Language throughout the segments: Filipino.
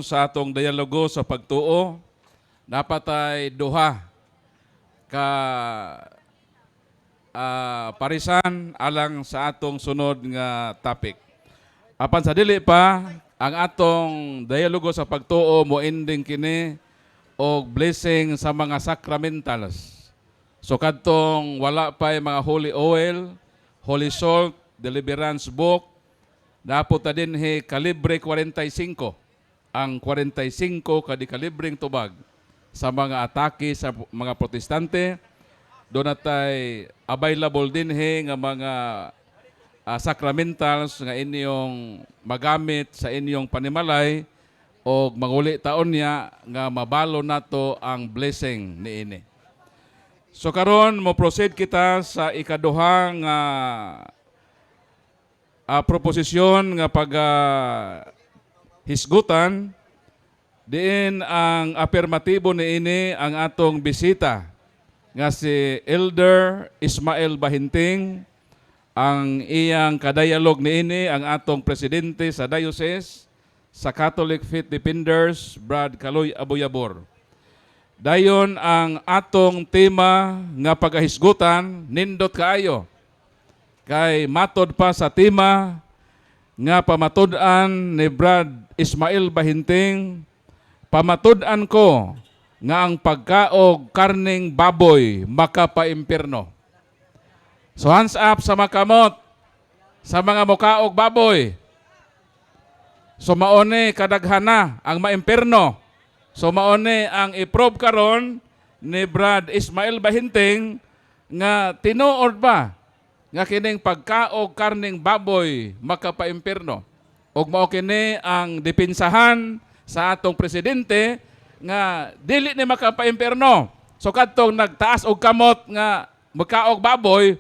karon sa atong dialogo sa pagtuo, napatay duha ka parisan alang sa atong sunod nga topic. Apan sa dili pa, ang atong dialogo sa pagtuo mo ending kini og blessing sa mga sacramentals. So kadtong wala pa mga holy oil, holy salt, deliverance book, dapat ta din kalibre 45. Ang 45 kadi kalibreng tubag sa mga atake sa mga protestante. Doon natay available din nga mga sacramentals nga inyong magamit sa inyong panimalay o manguli taon niya nga mabalo nato ang blessing niini. So karon mo proceed kita sa ikaduhang proposisyon nga pag hisgutan diin ang afirmatibo niini ang atong bisita nga si Elder Ismael Bahinting, ang iyang kadayalog niini ang atong presidente sa diocese sa Catholic Faith Defenders, Brad Kaloy Abuyabor. Dayon ang atong tema nga pagahisgutan, nindot kaayo. Kay matod pa sa tema nga pamatud-an ni Brad Ismael Bahinting, pamatud-an ko nga ang pagkaog karning baboy makapaimpirno. So hands up sa makamot, sa mga mukaog baboy. So maone kadaghana ang maimpirno. So maone ang i-prove karon ni Brad Ismael Bahinting nga tinuod ba nga kining pagkaog karning baboy makapaimpirno. Og mao kini ang dipinsahan sa atong presidente nga dili ni makapaimpirno. So kadtong nagtaas og kamot nga magkaog baboy,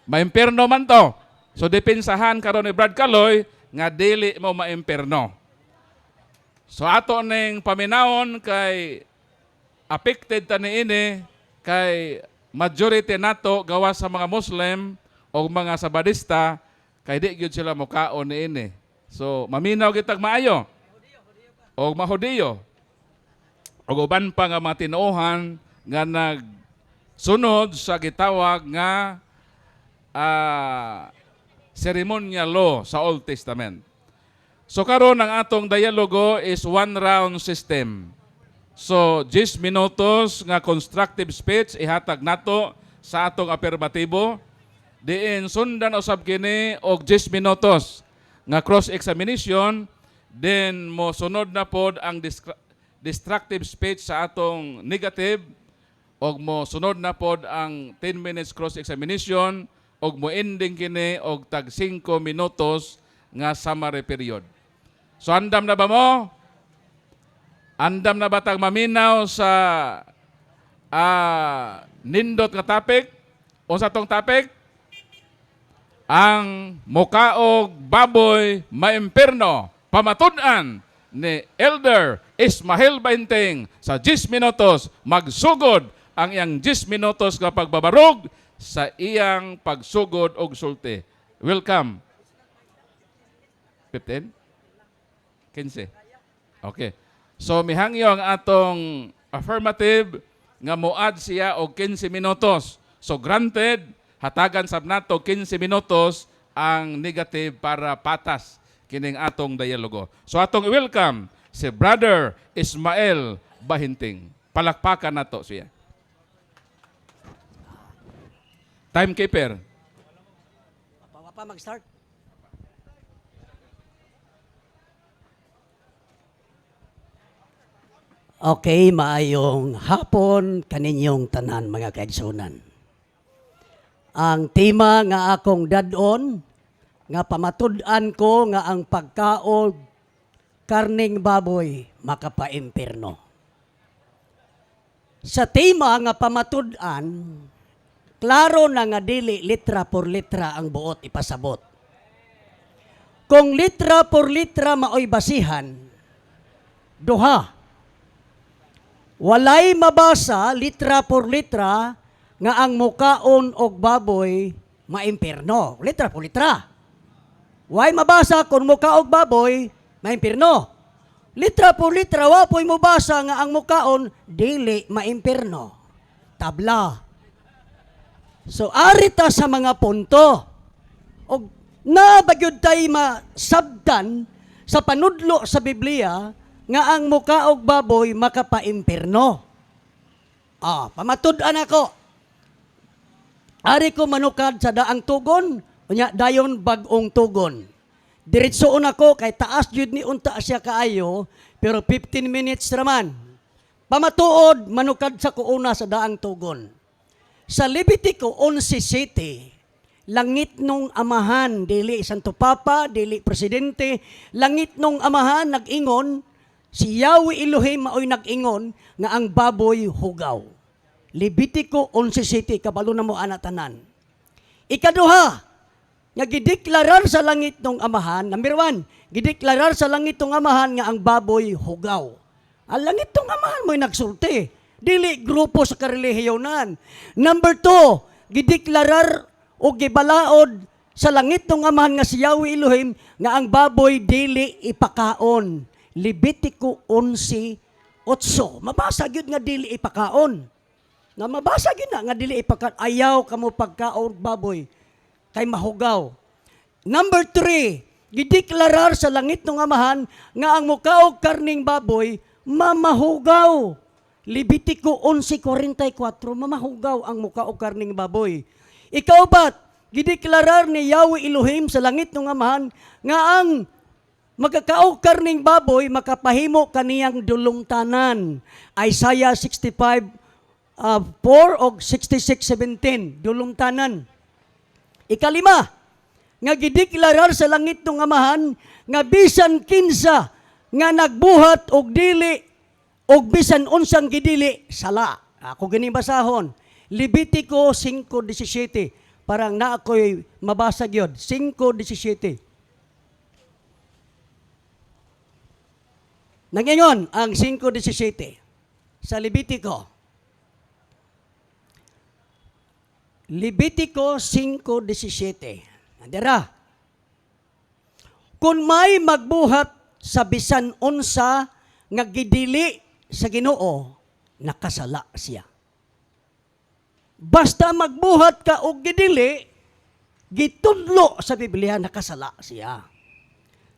maimpirno man to. So dipinsahan karon ni Brad Kaloy nga dili mo maimpirno. So ato ning paminawon kay affected ta niini kay majority nato gawa sa mga Muslim o mga Sabadista kay di gyud sila mukaon niini. So maminaw kitag maayo. O mahudiyo. O uban pa nga mga tinuohan nga nagsunod sa gitawag nga ceremonial law sa Old Testament. So karon ang atong dialogo is one round system. So 10 minutos nga constructive speech ihatag nato sa atong afirmatibo. Diin sundan usab kini og 10 minutos nga cross examination, then mo sunod na pod ang destructive speech sa atong negative, og mo sunod na pod ang 10 minutes cross examination, og mo ending kini og tag 5 minutos nga summary period. So andam na ba mo? Andam na ba tag maminaw sa nindot nga topic? O sa tong topic? Ang mukaog baboy maimpirno, pamatud-an ni Elder Ismael Bahinting sa 10 minutos, magsugod ang iyang 10 minutos nga pagbabarog sa iyang pagsugod og sulti. Welcome. 15? 15? Okay. So mihangyo ang atong affirmative nga moad siya og 15 minutos. So granted, hatagan sab nato 15 minutos ang negative para patas kining atong dialogo. So atong welcome si Brother Ismael Bahinting. Palakpakan nato siya. Timekeeper. Wapa mag-start. Okay, maayong hapon kaninyong tanan mga kaigsunan. Ang tema nga akong dadon nga pamatud-an ko nga ang pagkaog karning baboy makapaimpirno. Sa tema nga pamatud-an, klaro na nga dili litra por litra ang buot ipasabot. Kung litra por litra maoy basihan, duha. Walay mabasa litra por litra nga ang mukaon og baboy maimpirno. Litra por litra. Way mabasa kung mukaog baboy maimpirno. Litra por litra, wapoy mo basa nga ang mukaon, dili maimpirno. Tabla. So, arita sa mga punto. O nabagyod tayo masabdan sa panudlo sa Biblia nga ang mukaog baboy makapaimpirno. Pamatud-an ako. Ari ko manukad sa daang tugon, unya dayon bagong tugon. Diretsoon ako kay taas jud ni unta siya kaayo, pero 15 minutes raman. Pamatuod manukad sa kuuna sa daang tugon. Sa Levitico 11:7, langit nung amahan, dili Santo Papa, dili presidente, langit nung amahan nag-ingon, si Yahweh Elohim maoy nag-ingon nga ang baboy hugaw. Levitico 11:7, kabalo na mo anatanan. Ikaduha, nga gideklarar sa langit ng amahan, number 1, gideklarar sa langit ng amahan nga ang baboy hugaw. Ang langit ng amahan mo'y nagsulti. Dili grupo sa karelihiyonan. Number 2, gideklarar o gibalaod sa langit ng amahan nga si Yahweh Elohim nga ang baboy dili ipakaon. Levitico 11:8. Mabasa gyud nga dili ipakaon. Na mabasa gyud na nga dili ipakaon. Ayaw kamo pagkaon baboy kay mahugaw. Number 3, gideklarar sa langit ng amahan nga ang mukaog karning baboy mamahugaw. Levitico 11:44, mamahugaw ang mukaog karning baboy. Ikaupat, gideklarar ni Yahweh Elohim sa langit ng amahan nga ang magkakaog karning baboy makapahimo kaniyang dulongtanan. Isaiah 65:4 o 66:17, dulongtanan. Ikalima, nga gideklarar sa langit ng amahan nga bisan kinsa nga nagbuhat og dili og bisan unsang gidili sala. Ako gani basahon. Levitico 5:17. Parang na ako'y mabasa gyud. 5:17. Nangingon ang 5:17 sa Levitico. Levitico 5:17. Andera. Kung may magbuhat sa bisan unsa nga gidili sa Ginoo, nakasala siya. Basta magbuhat ka og gidili, gitudlo sa Biblia nakasala siya.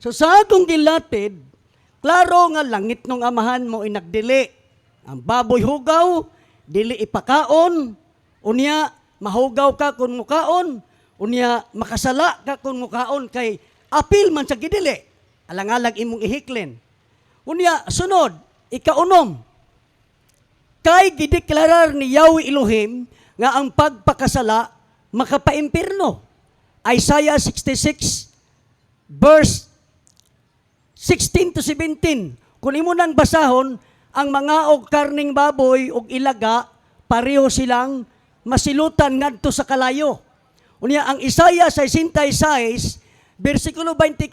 So sa atong gilatid, klaro nga langit ng amahan mo inagdili. Ang baboy hugaw, dili ipakaon, unya mahugaw ka kung mukaon, unya makasala ka kung mukaon kay apil man sa gidili. Alang-alang imong ihiklin. Unya, sunod, ikaunom, kay gideklarar ni Yahweh Elohim nga ang pagpakasala makapaimpirno. Isaiah 66 verse 16-17. Kung imo nang basahon, ang mga og karning baboy og ilaga, pareho silang masilutan ngadto sa kalayo. Unya ang Isaiah 66 bersikulo 24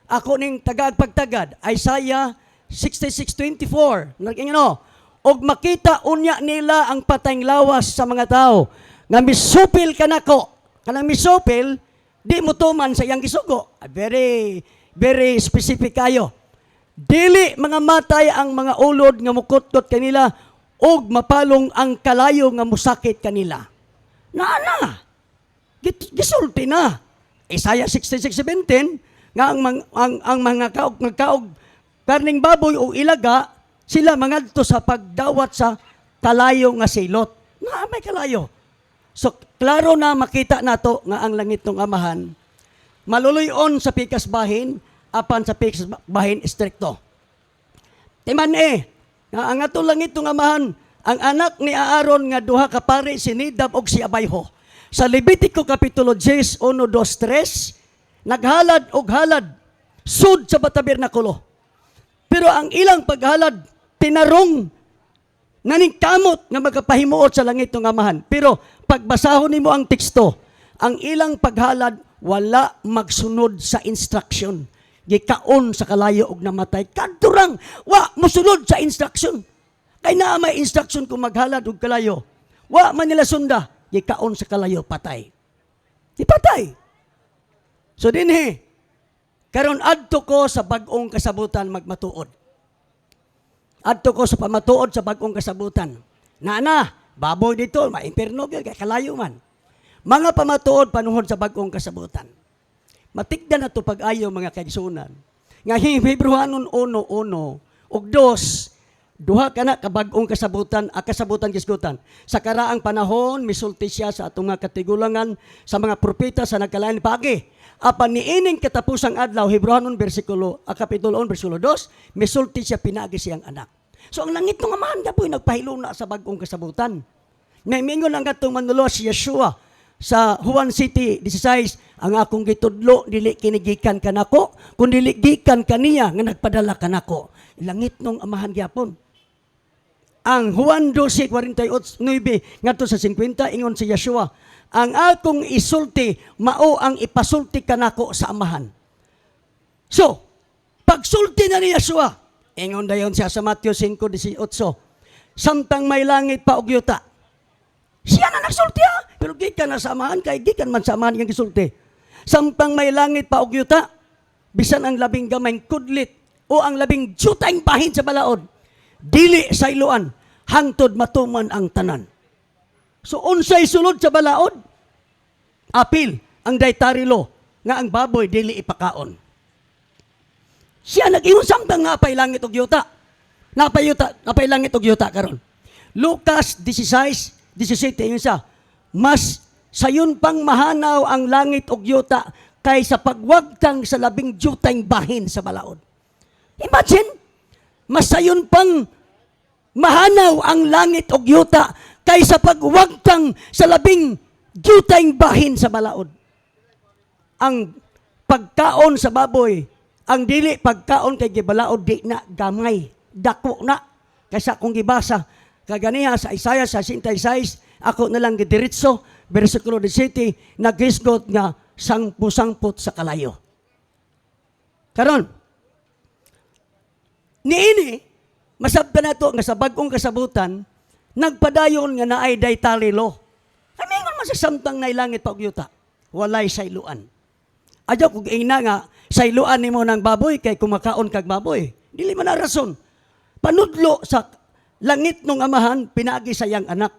ako ning tagaagpagtagad. Isaiah 66:24. Nagingano, og makita unya nila ang patayng lawas sa mga tao nga misupil kanako. Kanang misupil di mo tuman sa iyang gisugo. Very specific kayo. Dili mga matay ang mga ulod nga mukutkot kanila og mapalong ang kalayo nga musakit kanila. Naana. Gisulti na. Isaiah 66:17 nga ang mga kaog karning baboy o ilaga sila mangadto sa pagdawat sa kalayo nga silot. Na may kalayo. So klaro na makita nato nga ang langit ng amahan maluluyon sa pikas bahin apan sa pikas bahin strikto. Timan nga ang ato langit ng amahan, ang anak ni Aaron nga duha ka pare si Nadab og si Abiho. Sa Levitico kapitulo 10, 1, 2, 3, naghalad og halad sud sa tabernakulo. Pero ang ilang paghalad tinarong naningkamot nga magkapahimuot sa langit ng amahan. Pero pagbasahon nimo ang teksto, ang ilang paghalad wala magsunod sa instruction. Gikaon sa kalayo og namatay. Kadurang, wa mosunod sa instruction. Kay naa may instruction kung maghalad og kalayo. Wa man nila sunda, gikaon sa kalayo, patay. Ipatay. So dinhi, Karon adto ko sa bag-ong kasabutan magmatuod. Adto ko sa pamatuod sa bag-ong kasabutan. Nana, baboy dito, maimperno gyud kay kalayo man. Mga pamatuod panuhon sa bag-ong kasabutan. Matigdan na to pag-ayo mga kaigsunan. Nga Hebrewanon 1:1 ug 2, duha ka na kabag-ong kasabutan, kasabutan kisgutan. Sa karaang panahon, misulti siya sa atong mga katigulangan sa mga propeta sa nagkalain pagi. Apan niining katapusang adlaw, Hebrewanon kapitulo 1, versikulo 2, misulti siya pinagi siyang anak. So ang langit ng amahan ka po nagpahiluna sa bag-ong kasabutan. May mingon ang gatong manulo si Yeshua sa Juan City 16, ang akong gitudlo dili kinigikan kanako, kun dili gikan kaniya nga nagpadala kanako. Langit ng amahan gyapon. Ang Juan 12:48 ngadto sa 50 ingon si Yeshua, ang akong isulti mao ang ipasulti kanako sa amahan. So, pagsulti na ni Yeshua, ingon dayon siya sa Matthew 5:18, samtang may langit pa ug yuta. Siya na nagsulti pero gikan na sa amahan kay gikan man sa amahan nga gisulti. Samtang may langit pa ug yuta, bisan ang labing gamay kudlit o ang labing jutang bahin sa balaod, dili sa iluan, hangtod matuman ang tanan. So unsay sulod sa balaod? Apil ang dietary law nga ang baboy dili ipakaon. Siya nag-ingon samtang nga apay langit ug yuta. Napay langit ug yuta karon. Lucas 16:17 ingon siya, mas sayon pang mahanaw ang langit ug yuta kaysa pagwagtang sa labing jutang bahin sa balaod. Imagine, mas sayon pang mahanaw ang langit ug yuta kaysa pagwagtang sa labing jutang bahin sa balaod. Ang pagkaon sa baboy, ang dili pagkaon kay gibalaod di na gamay, dako na. Kaysa kung gibasa kaganiha sa Isaiah 66, ako na lang gidiretso, versikulo 17, naghisgot nga sangput sa kalayo. Karon, niini, masabta na to nga sa bag-ong kasabutan, nagpadayon nga naay dietary law. Kamingon man sa samtang nailangit pa og yuta, walay sayluan. Adyo kung ina nga, sayluan nimo ng baboy kay kumakaon kag baboy. Dili man na rason. Panudlo sa langit ng amahan, pinagi sayang anak.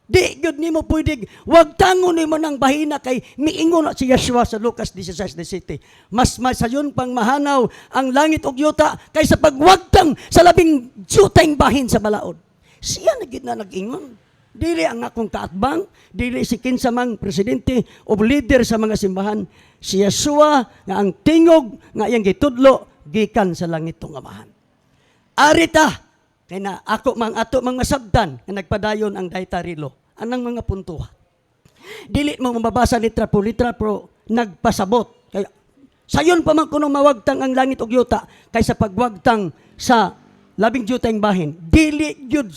Di gyud nimo pwede wag tangon nimo ng bahina kay miingon na si Yeshua sa Lucas 16:17. Mas masayon pang mahanaw ang langit ug yuta kaysa pagwagtang sa labing jutang bahin sa balaod. Siya na gid na nag-ingon. Dili ang akong kaatbang, dili si kinsa mang presidente o leader sa mga simbahan. Si Yeshua nga ang tingog nga iyang gitudlo gikan sa langit ug amahan. Arita kaya na ato mang masabdan na nagpadayon ang dietary law. Anang mga puntuha. Dili mo mababasa litra po nagpasabot. Kaya sayon pa man kuno mawagtang ang langit ug yuta kaysa pagwagtang sa labing jutang bahin. Dili gyud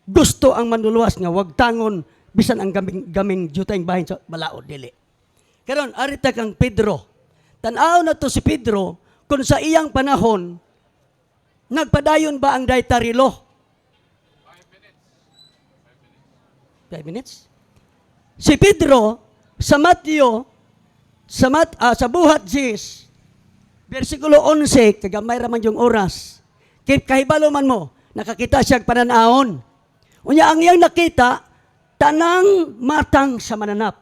gusto ang manluluwas nga wagtangon bisan ang gaming jutang bahin sa balaod dili. Karon arita kang Pedro. Tan-aw na to si Pedro kung sa iyang panahon nagpadayon ba ang dietary law? 5 minutes. Si Pedro sa Matthew sa buhat 10 versikulo 11 kagamay ra man yung oras. Kahibalo man mo nakakita siya pananaon. Unya ang iyang nakita tanang matang sa mananap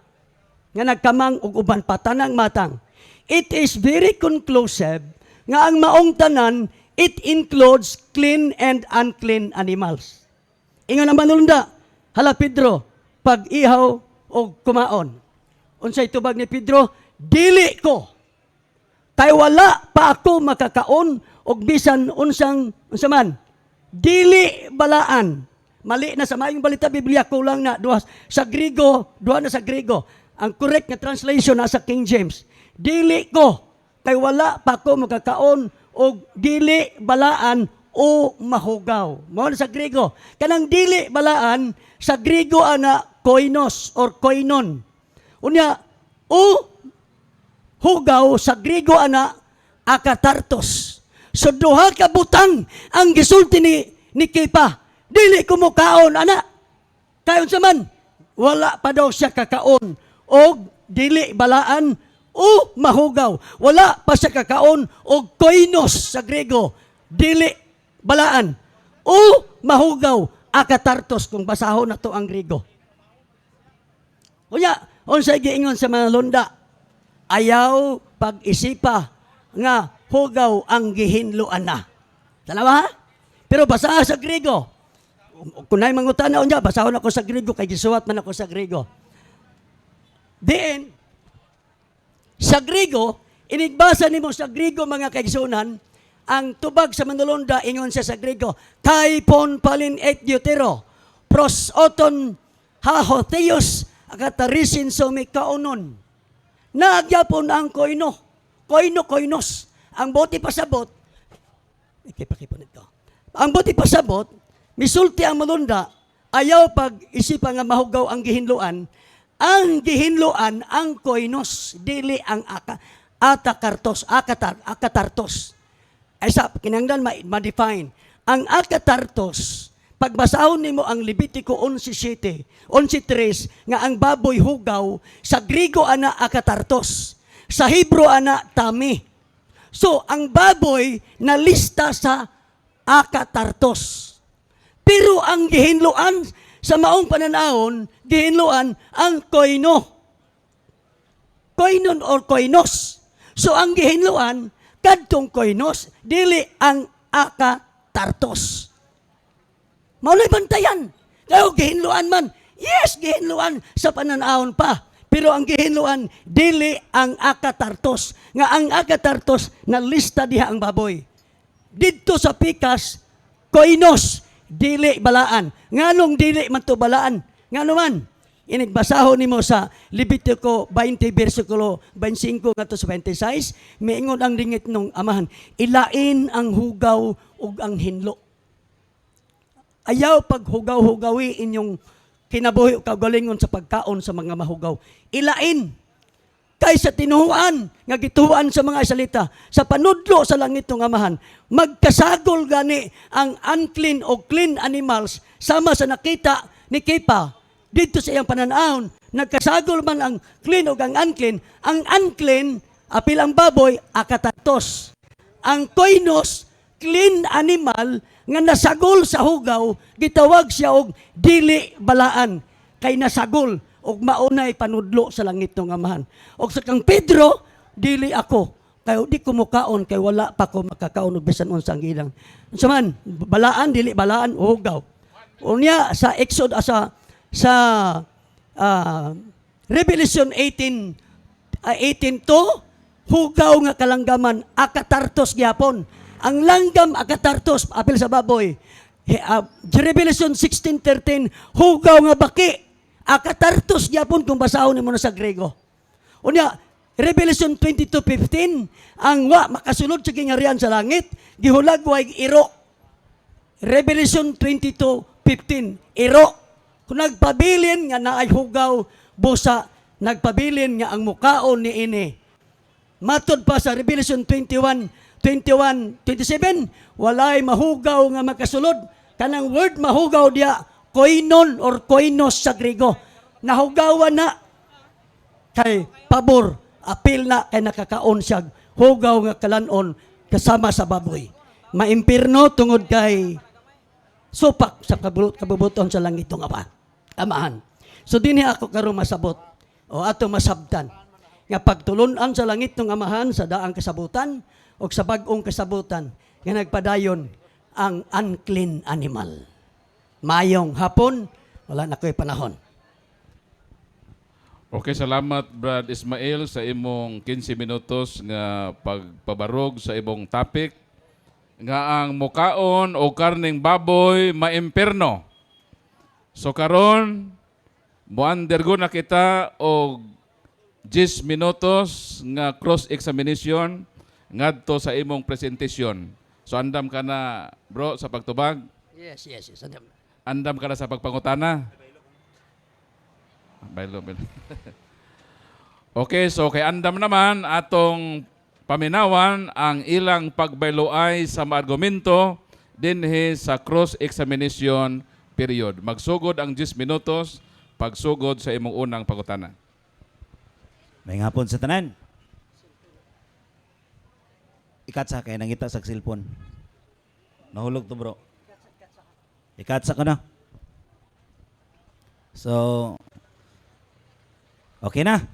nga nagkamang og uban pa tanang matang. It is very conclusive nga ang maong tanan it includes clean and unclean animals. Ingon ang manulunda, hala Pedro, pag-ihaw o kumaon. Unsay tubag ni Pedro, dili ko. Kay wala pa ako makakaon og bisan unsa man. Dili balaan. Mali na sa mayong balita Biblia kulang na duha na sa Griego. Ang correct nga translation na sa King James. Dili ko. Kay wala pa ako makakaon o dili balaan o mahugaw. Mao sa Griego. Kanang dili balaan sa Griego ana koinos or koinon. Unya o hugaw sa Griego ana akatartos. So duha ka butang ang gisulti ni Kepa. Dili ko mo kaon ana. Kayon sa man wala pa daw siya kakaon o dili balaan o mahugaw. Wala pa sa kakaon o koinos sa Grego, dili balaan. O mahugaw, akatartos kung basahon na to ang Grego. Kunya, unsay giingon sa mga lunda, ayaw pag-isipa nga hugaw ang gihinluan na. Tanawa ha? Pero basaha sa Grego. Kung na'y mangutana unya, basahon ako sa Grego, kay gisuwat man ako sa Grego. Diin, sa Grego, inigbasa nimo sa Grego mga kaigsunan, ang tubag sa manulunda, ingon siya sa Grego, kai pon palin et deutero, pros oton hahotheos, akatarisin somi kaunon. Nagyapon ang koino, koinos. Ang boti pasabot, ikipakipon ito. Ang boti pasabot, misulti ang manulunda, ayaw pag-isipan nga mahugaw ang gihinluan, ang koinos, dili ang akatartos. Ay sa, kinanglan ma-define. Ang akatartos, pagbasahon nimo ang Levitico 11:3, nga ang baboy hugaw, sa Grigo ana akatartos, sa Hebro ana tami. So, ang baboy na lista sa akatartos. Pero ang gihinluan, sa maong pananahon, gihinluan ang koino. Koinon or koinos. So ang gihinluan, kadtong koinos, dili ang akatartos. Maulay bantayan. Kaya gihinluan man. Yes, gihinluan sa pananahon pa. Pero ang gihinluan, dili ang akatartos. Nga ang akatartos, na lista diha ang baboy. Dito sa pikas, koinos, dili balaan. Nganong dili man to balaan? Ngano man? Inigbasahon nimo sa Levitico 20 versikulo 25 ngadto sa 26, miingon ang dingit nung amahan, ilain ang hugaw ug ang hinlo. Ayaw paghugaw-hugawi inyong kinabuhi o kagalingon sa pagkaon sa mga mahugaw. Ilain kaysa tinuhuan nga gituhuan sa mga salita sa panudlo sa langit ng amahan, magkasagol gani ang unclean o clean animals sama sa nakita ni Kepa dito sa iyang pananahon. Nagkasagol man ang clean o ang unclean apil ang baboy akatartos, ang koinos clean animal nga nasagol sa hugaw, gitawag siya og dili balaan kay nasagol og maunay panudlo sa langit ng amahan. Og sa kang Pedro, dili ako. Kaya di ko mukaon, kay wala pa ko makakaon og bisan unsang ilang. Saman, balaan, dili balaan, hugaw. Unya sa Exodus, sa Revelation 18:2, hugaw nga kalanggaman, akatartos gyapon. Ang langgam akatartos, apil sa baboy. Revelation 16:13, hugaw nga baki, akatartos gyapon kung basahon nimo na sa Grego. Unya, Revelation 22:15, ang wa makasulod sa kingharian sa langit, gihulagway iro. Revelation 22:15, iro. Kung nagpabilin nga naay hugaw, busa, nagpabilin nga ang mukaon ni ini. Matod pa sa Revelation 21:27, walay mahugaw nga makasulod. Kanang word mahugaw dia, koinon or koinos sa Grego. Nahugawan na kay pabor, apil na kay nakakaon siya, hugaw nga kalanon kasama sa baboy. Maimpirno tungod kay supak sa kabubuton sa langit ng amahan. So dinhi ako karon masabot o ato masabtan nga pagtulunan sa langit ng amahan sa daang kasabutan o sa bag-ong kasabutan nga nagpadayon ang unclean animal. Mayong hapon, wala na ko'y panahon. Okay, salamat Brad Ismael sa imong 15 minutos nga pagpabarog sa imong topic nga ang mukaon o karning baboy maimperno. So karon mo-undergo na kita og 10 minutos nga cross-examination ngadto sa imong presentasyon. So andam ka na bro sa pagtubag? Yes. Andam ka na sa pagpangutana? Baylo. Okay, so kay andam naman atong paminawan ang ilang pagbayloay sa mga argumento dinhi sa cross-examination period. Magsugod ang 10 minutos pagsugod sa imong unang pangutana. May hapon sa tanan. ikatsa kay nangita sa cellphone. Nahulog to bro. Ikatsa ko na. So, okay na.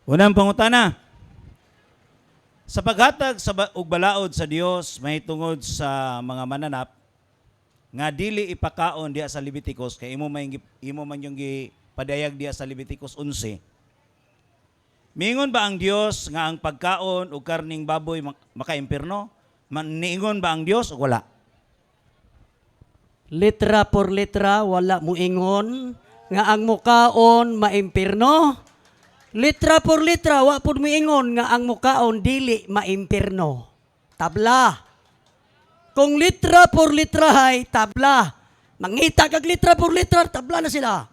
Unang pangutana. Sa paghatag og balaod sa Dios may tungod sa mga mananap nga dili ipakaon diha sa Leviticus kay imo man yung gipadayag diha sa Leviticus 11. Miingon ba ang Dios nga ang pagkaon og karning baboy maka-impierno? Niingon ba ang Dios o wala? Litra por litra, wala mo ingon nga ang mukaon maimpirno. Litra por litra, wa pud mo ingon nga ang mukaon dili maimpirno. Tabla. Kung litra por litra hay, tabla. Mangita kag litra por litra, tabla na sila.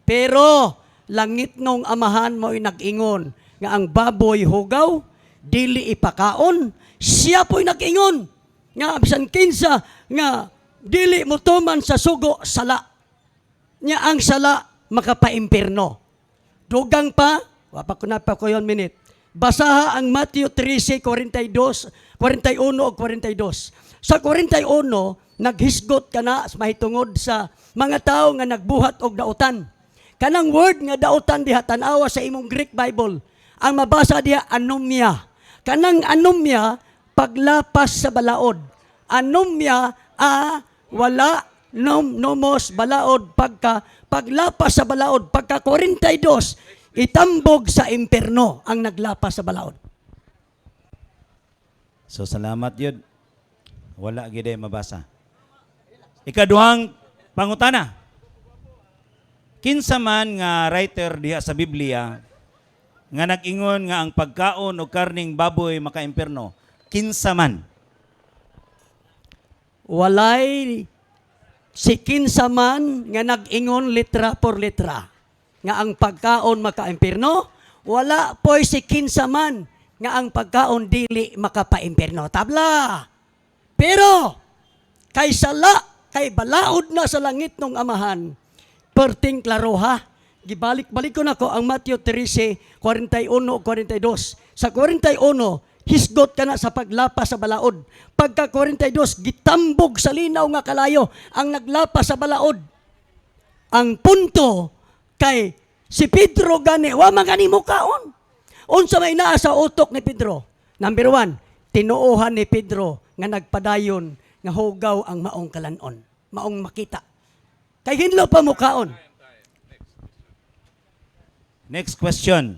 Pero, langit nung amahan mo'y nag-ingon nga ang baboy hugaw, dili ipakaon. Siya po'y nag-ingon nga bisan kinsa nga dili mo tuman sa sugo, sala. Nya ang sala, makapaimpirno. Dugang pa, wapa ko yon minute. Basaha ang Matthew 13:41 o 42. Sa 41, naghisgot ka na mahitungod sa mga tao nga nagbuhat og dautan. Kanang word nga dautan diha tan-awa sa imong Greek Bible. Ang mabasa diha anomia. Kanang anomia paglapas sa balaod. Anomia wala nomos balaod paglapas sa balaod pagka 42 itambog sa impierno ang naglapas sa balaod. So salamat yun. Wala gid mabasa. Ikaduhang pangutana. Kinsa man nga writer diha sa Biblia nga nag-ingon nga ang pagkaon o karning baboy maka-impierno? Kinsa man? Walay si kinsa man nga nag-ingon litra por litra nga ang pagkaon maka-impierno, wala po'y si kinsa man nga ang pagkaon dili makapa-impierno. Tabla. Pero kay sala, kay balaod na sa langit ng amahan, perting klaro ha. Gibalik-balik ko na ko ang Matthew 13:41 o 42. Sa 41, hisgot ka na sa paglapas sa balaod. Pagka 42, gitambog sa linaw nga kalayo ang naglapas sa balaod. Ang punto kay si Pedro gani, wa man gani mo kaon. Unsa may naa sa utok ni Pedro? Number 1, tinuohan ni Pedro nga nagpadayon nga hugaw ang maong kalanon, maong makita. Kay hinlo pa mo kaon. Next question.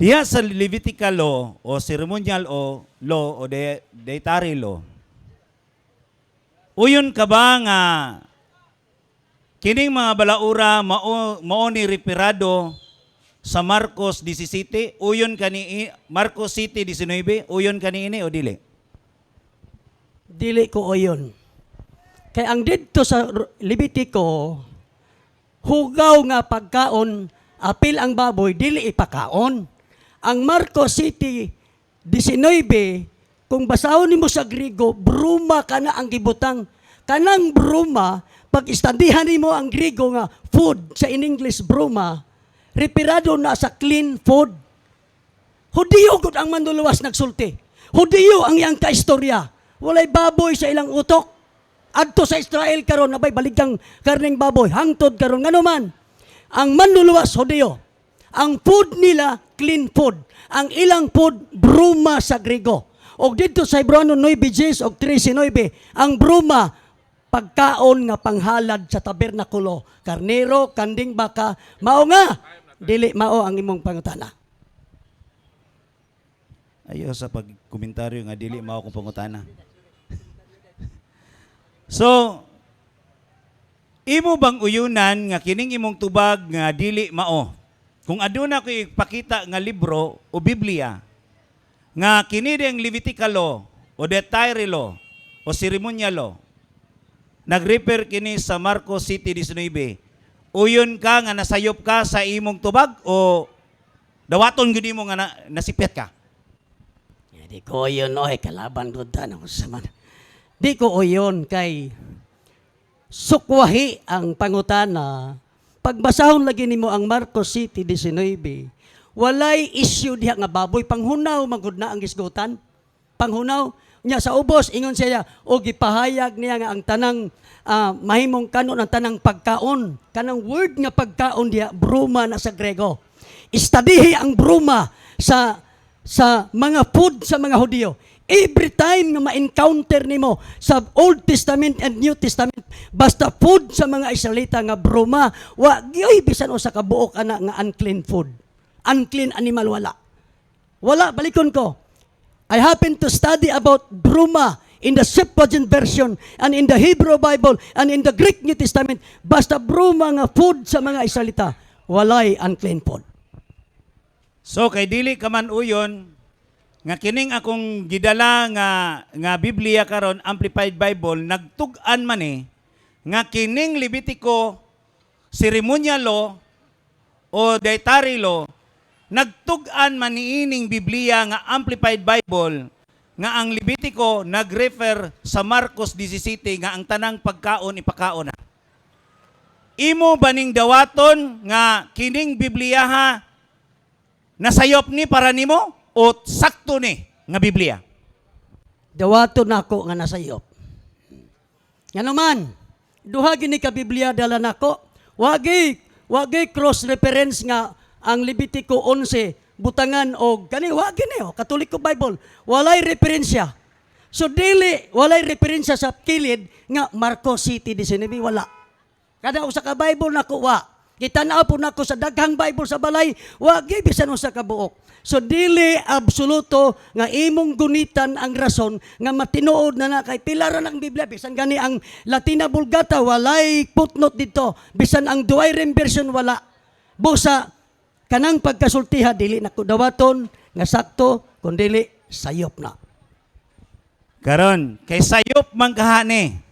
Diha sa Levitical law o ceremonial law o dietary law, uyon ka ba nga kining mga balaura mao ni referado sa Marcos 17? Uyon ka ni Marcos 7:19? Uyon ka ni ini o dili? Dili ko oyon. Kay ang didto sa Levitico, hugaw nga pagkaon, apil ang baboy, dili ipakaon. Ang Marcos 7:19, kung basahon nimo sa Griego, bruma kana ang gibutang. Kanang bruma, pag istandihan nimo ang Griego nga food, sa in English bruma, referado na sa clean food. Hudiyo gud ang manluluwas nagsulti. Hudiyo ang iyang kaistorya. Walay baboy sa ilang utok. Adto sa Israel karon nabay baligang karning baboy, hangtod karon ngano man. Ang manluluwas Hudiyo. Ang food nila clean food. Ang ilang food bruma sa Griego. Og dito sa Hebreo 9:10 og 13:9, ang bruma pagkaon nga panghalad sa tabernakulo, karnero, kanding baka, mao nga dili mao ang imong pangutana. Ayo sa pagkomentaryo nga dili mao kong pangutana. So, imo bang uyunan nga kining imong tubag nga dili mao? Kung aduna ko ipakita nga libro o Biblia nga kini ang Levitical law o dietary law o ceremonial law, nag-refer kini sa Marcos 7:19. Uyon ka nga nasayop ka sa imong tubag o dawaton gud mo nga nasipyat ka? Di ko oyon oy kalaban gud ta na man. Di ko oyon kay sukwahi ang pangutana. Pagbasahon lagi nimo ang Marcos 7:19, walay issue diha nga baboy. Panghunaw, magud na ang gisgutan. Panghunaw. Nya sa ubos, ingon siya, o gipahayag niya nga ang tanang mahimong kanon, ang tanang pagkaon. Kanang word nga pagkaon diha, bruma na sa Grego. Istadihi ang bruma sa mga food sa mga Hudiyo. Every time nga ma-encounter nimo sa Old Testament and New Testament, basta food sa mga Israelita nga bruma, wa gyoy bisan usa ka buok ana nga unclean food. Unclean animal wala. Wala, balikon ko. I happen to study about bruma in the Septuagint version and in the Hebrew Bible and in the Greek New Testament. Basta bruma nga food sa mga Israelita, walay unclean food. So kay dili ka man uyon nga kining akong gidala nga Biblia karon, Amplified Bible, nagtug-an man nga kining Levitico ceremonial law o dietary law, nagtug-an man niining Biblia nga Amplified Bible nga ang Levitico nagrefer sa Marcos 17 nga ang tanang pagkaon ipakaon na. Imo baning dawaton nga kining Biblia nasayop ni para nimo o sakto ni nga Biblia? Dawato nako nga nasayop. Nga naman, duha gini ka Biblia dala nako. Wagi cross reference nga ang Levitico 11 butangan og kani wagi ni Katoliko Bible. Walay referensya. So dili walay referensya sa kilid nga Marcos City 19 wala. Kada usa ka Bible nako wa. Kitanaw po nako sa daghang Bible sa balay, wagi bisan usa ka buok. So dili absoluto nga imong gunitan ang rason nga matinuod na kay pilaran ang Biblia bisan gani ang Latina Vulgata walay footnote dito, bisan ang Douay-Rheims version wala. Busa kanang pagkasultiha dili nako dawaton nga sakto kun dili sayop na. Karon kay sayop man kahani.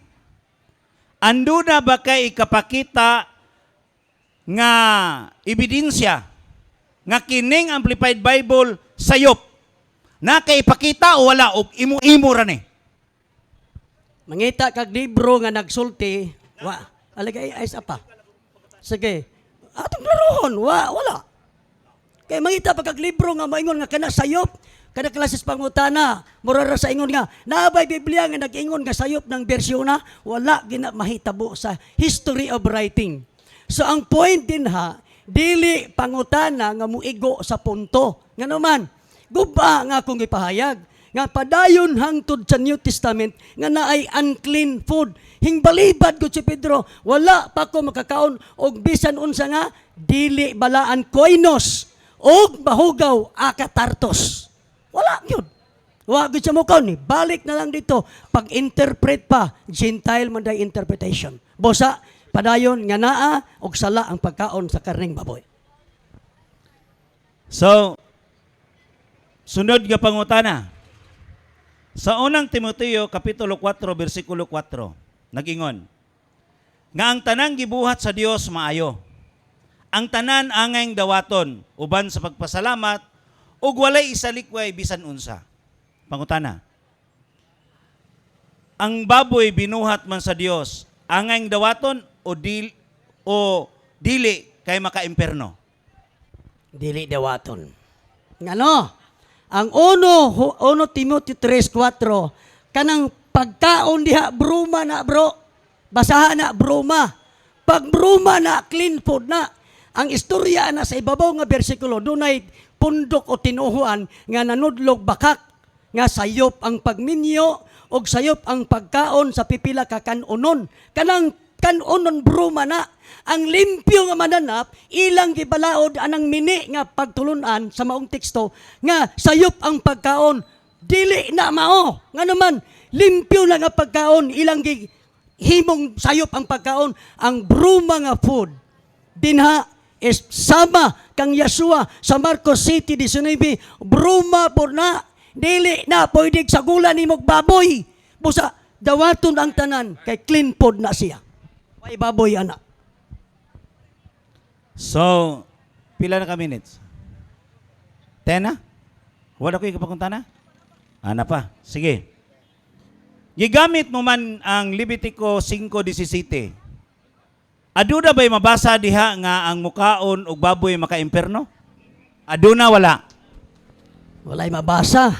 Ando na ba kay ikapakita nga ebidensya nga kining Amplified Bible sayop? Na kay ipakita o wala og imo-imo ra ni? Mangita kag libro nga nagsulti, wa alagay ay apa. Sige. Atong klarohon, wala. Kay mangita pa kag libro nga maingon nga kana sayop, kada klases pangutana, mura ra sa ingon nga naabay Biblia nga nag-ingon nga sayop ng bersyon na, wala gina mahitabo sa history of writing. So ang point din dili pangutana nga muigo sa punto. Nga naman, guba nga akong ipahayag, nga padayon hangtod sa New Testament, nga naay unclean food. Hingbalibad ko si Pedro, wala pa ko makakaon, og bisan unsa nga, dili balaan koinos, og mahugaw akatartos. Wala yun. Wag sa mukha ni, balik na lang dito, pag-interpret pa, Gentile man day interpretation. Bosa, padayon nga naa og sala ang pagkaon sa karning baboy. So, sunod nga pangutana. Sa unang Timoteo, Kapitulo 4, versikulo 4, nag-ingon, nga ang tanang gibuhat sa Dios maayo. Ang tanan angay dawaton, uban sa pagpasalamat, ug walay isalikway bisan unsa. Pangutana. Ang baboy binuhat man sa Dios, angay dawaton o dili kay maka-imperno? Dili dawaton. Ngano? Ang 1 Timoteo 3:4 kanang pagkaon diha bruma na bro. Basaha na bruma. Pag bruma na clean food na. Ang istorya na sa ibabaw nga bersikulo dunay pundok o tinuhuan nga nanudlog bakak nga sayop ang pagminyo og sayop ang pagkaon sa pipila ka kanunon. Kanang kanunon bruma na. Ang limpyo nga mananap, ilang gibalaod anang mini nga pagtulunan sa maong teksto nga sayop ang pagkaon. Dili na mao. Nga naman, limpyo na nga pagkaon, ilang himong sayop ang pagkaon. Ang bruma nga food, dinha is sama kang Yeshua sa Marcos City 19, bruma po na, dili na pwede sagulan ni mong baboy. Busa, dawaton ang tanan, kay clean food na siya. May baboy anak. So, pila na ka minutes? 10 na? Wala ko ikapakunta na? Ana pa. Sige. Gigamit mo man ang Levitico 5:17. Adu na ba'y mabasa diha nga ang mukaon og baboy maka-imperno? Aduna wala. Walay mabasa.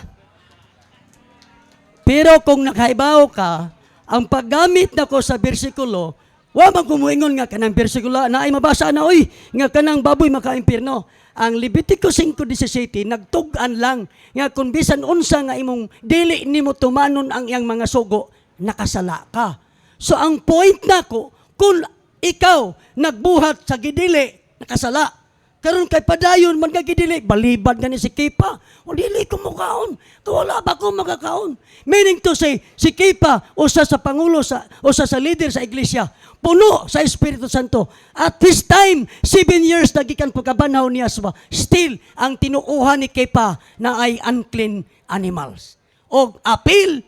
Pero kung nakaibaw ka, ang paggamit nako sa bersikulo, wa man kumuingon nga kanang bersikulo na ay mabasa na oy nga kanang baboy makaimpirno. Ang Levitico 5:17 nagtug-an lang nga kung bisan unsa nga imong dili nimo tumanon ang iyang mga sugo, nakasala ka. So ang point nako, kung ikaw nagbuhat sa gidili, nakasala. Karon kay padayon man ka gidili, balibad nga ni si Kipa. O dili ko mukaon. Wala ba ko makakaon? Meaning to say, si Kipa, usa sa pangulo, usa sa leader sa iglesia, puno sa Espiritu Santo. At this time, 7 years nagikan pagkabanaw niya sa still, ang tinuuhan ni Kipa na ay unclean animals. O apil,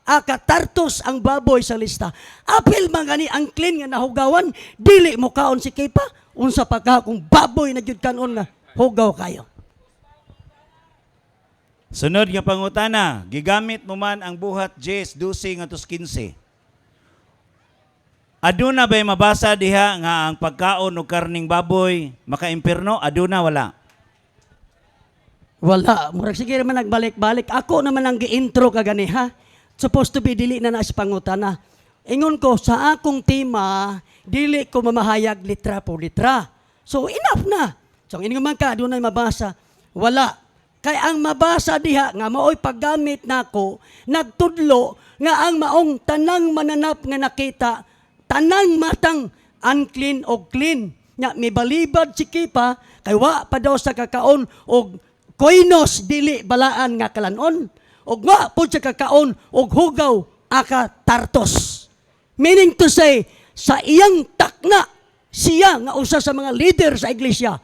akatartos ang baboy sa lista. Apil man gani ang clean nga nahugawan, dili mo kaon si Kipa. Unsa pa ka kung baboy na gyud kanon nga hugaw kayo. Sunod nga pangutana, gigamit mo man ang buhat Jes 12 ngadto 15. Aduna ba'y mabasa diha nga ang pagkaon og karning baboy makaimpirno? Aduna wala. Wala. Murag sige man nagbalik-balik. Ako naman ang gi-intro kagani ha. Supposed to be dili na si pangutana. Ingon ko sa akong tema, dili ko mamahayag litra po litra. So enough na. So ingon man ka adunay mabasa. Wala. Kay ang mabasa diha nga maoy paggamit nako, nagtudlo nga ang maong tanang mananap nga nakita, tanang matang unclean o clean. Nya may balibad si Kipa kay wa pa daw sa kakaon og koinos dili balaan nga kalanon. Og wa pud sa kakaon og hugaw aka tartos. Meaning to say, sa iyang takna, siya nga usa sa mga leader sa iglesia,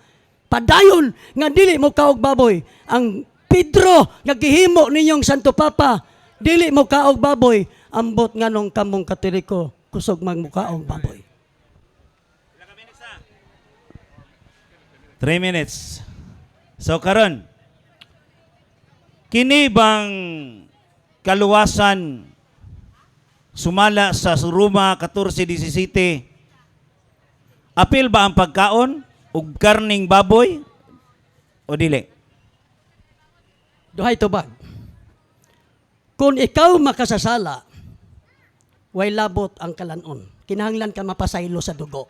padayon nga dili mo kaog baboy. Ang Pedro nga gihimo ninyong Santo Papa, dili mo kaog baboy. Ambot nga nung kamong Katoliko, kusog magmukaog baboy. 3 minutes. So karon, kini bang kaluwasan sumala sa Roma 14:17, apil ba ang pagkaon ug karning baboy o dili? Duhay tubag. Kung ikaw makasasala, way labot ang kalanon. Kinahanglan ka mapasaylo sa dugo.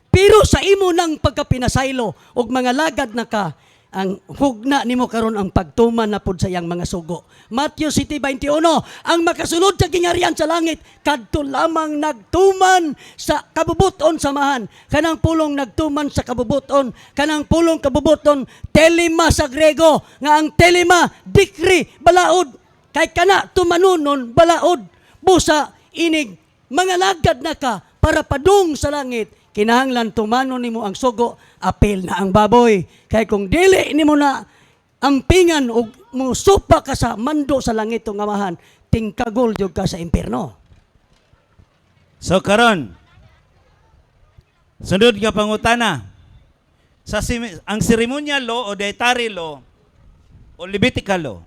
Pero sa imo nang pagkapinasaylo og mga lagad na ka, ang hugna nimo karon ang pagtuman na pud sa iyang mga sugo. Matthew 7:21, ang makasulod sa kingharian sa langit kadto lamang nagtuman sa kabubuton samahan. Kanang pulong nagtuman sa kabubuton, kanang pulong kabubuton telema sa Grego, nga ang telema dikri balaod, kay kana tumanunon balaod. Busa inig mga lagad na ka para padung sa langit. Kinahanglan tumanon nimo ang sugo, apil na ang baboy. Kay kung dili nimo na ampingan o musupa ka sa mando sa langit ng amahan, tingkagol jud ka sa impierno. So karon, sunod nga pangutana, ang ceremonial law o dietary law o Levitical law,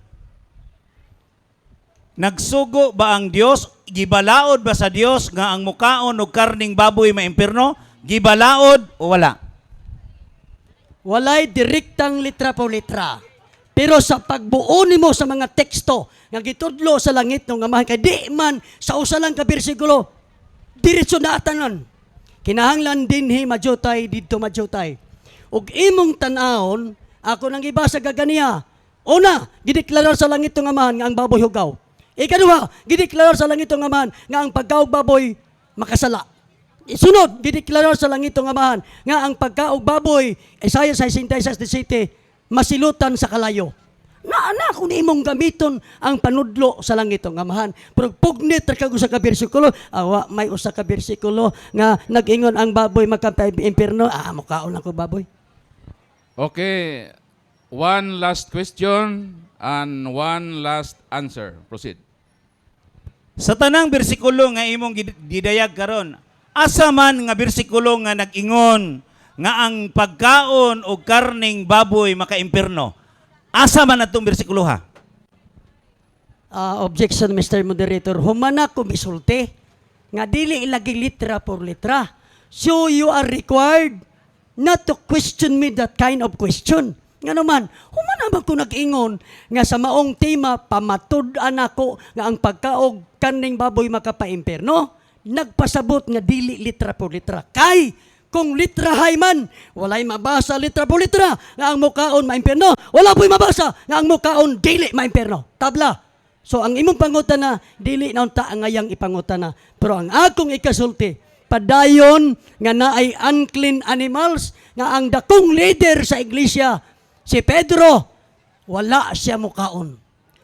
nagsugo ba ang Dios? Gibalaod ba sa Dios nga ang mukaon og karning baboy maimpirno? Gibalaod o wala? Walay direktang litra po litra. Pero sa pagbuo nimo sa mga teksto nga gitudlo sa langit ng amahan, kay di man sa usa lang ka bersikulo diretso na atanan. Kinahanglan dinhi majutay didto majutay. Ug imong tan-awon, ako nang ibasa gaganiya. Una, gideklarar sa langit ng amahan nga ang baboy hugaw. Ikaduha, gideklarar sa langit ng amahan nga ang pagkaog baboy makasala. Sunod, gideklarar sa langit ng amahan nga ang pagkaog baboy, Isaiah 66:17, masilutan sa kalayo. Na kung imong gamiton ang panudlo sa langit ng amahan. Pero pugnit ra usa ka bersikulo, awa may usa ka bersikulo nga nag-ingon ang baboy magka-impierno, mukaon ako baboy. Okay. One last question and one last answer. Proceed. Sa tanang bersikulo nga imong gidayag karon, asa man nga bersikulo nga nag-ingon nga ang pagkaon o karning baboy makaimpirno? Asa man atong bersikulo ha? Objection, Mr. Moderator. Humana ko misulti nga dili ilagi litra por litra. So you are required not to question me that kind of question. Nga naman, humanabang ko nag-ingon nga sa maong tema, pamatud-an ako nga ang pagkaog kaning baboy makapa-imperno, nagpasabot nga dili litra por litra. Kay, kung litrahay man, walay mabasa litra por litra nga ang mukaon maimperno. Wala po'y mabasa nga ang mukaon dili maimperno. Tabla. So, ang imong pangutana, dili na unta ang ngayang ipangutana. Pero ang akong ikasulti, padayon nga naay unclean animals, nga ang dakong leader sa iglesia, si Pedro, wala siya mukaon.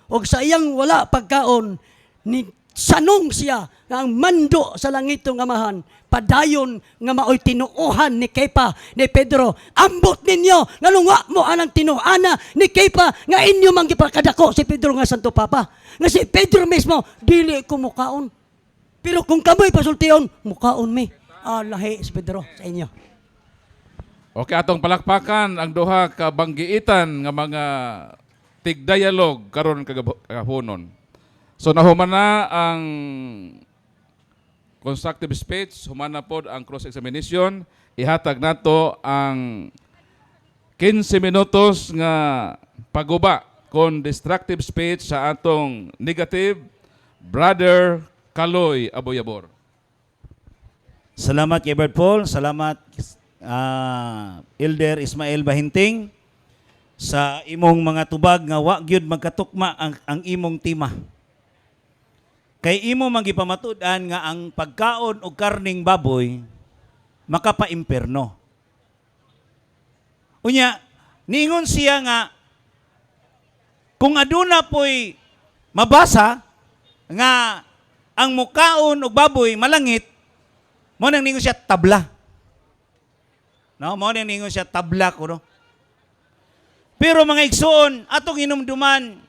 O sa iyang wala pagkaon, ni sanong siya nga ang mando sa langitong amahan, padayon nga maoy tinuuhan ni Kepa, ni Pedro, ambot ninyo, nga lunga mo anang tinuana ni Kepa, nga inyo mang gipakadako si Pedro nga Santo Papa. Nga si Pedro mismo, dili ko mukaon. Pero kung kamoy pasultion, mukaon mi. Lahi si Pedro sa inyo. Okay, atong palakpakan ang duha ka banggiitan nga mga tig-dialogue karon kagahunon. So nahuman na ang constructive speech, human na pod ang cross-examination, ihatag nato ang 15 minutos nga paguba kon destructive speech sa atong negative Brother Kaloy Aboyabor. Salamat kay Brad Paul, salamat Elder Ismael Bahinting sa imong mga tubag nga wa gyud magkatukma ang imong tema. Kay imo magipamatud-an nga ang pagkaon og karning baboy makapa-imperno. Unya, niingon siya nga kung aduna po'y mabasa nga ang mukaon og baboy malangit, mo nang ningon siya tabla. No, mo nang ningon siya tabla ko, no. Pero mga igsoon, atong hinumduman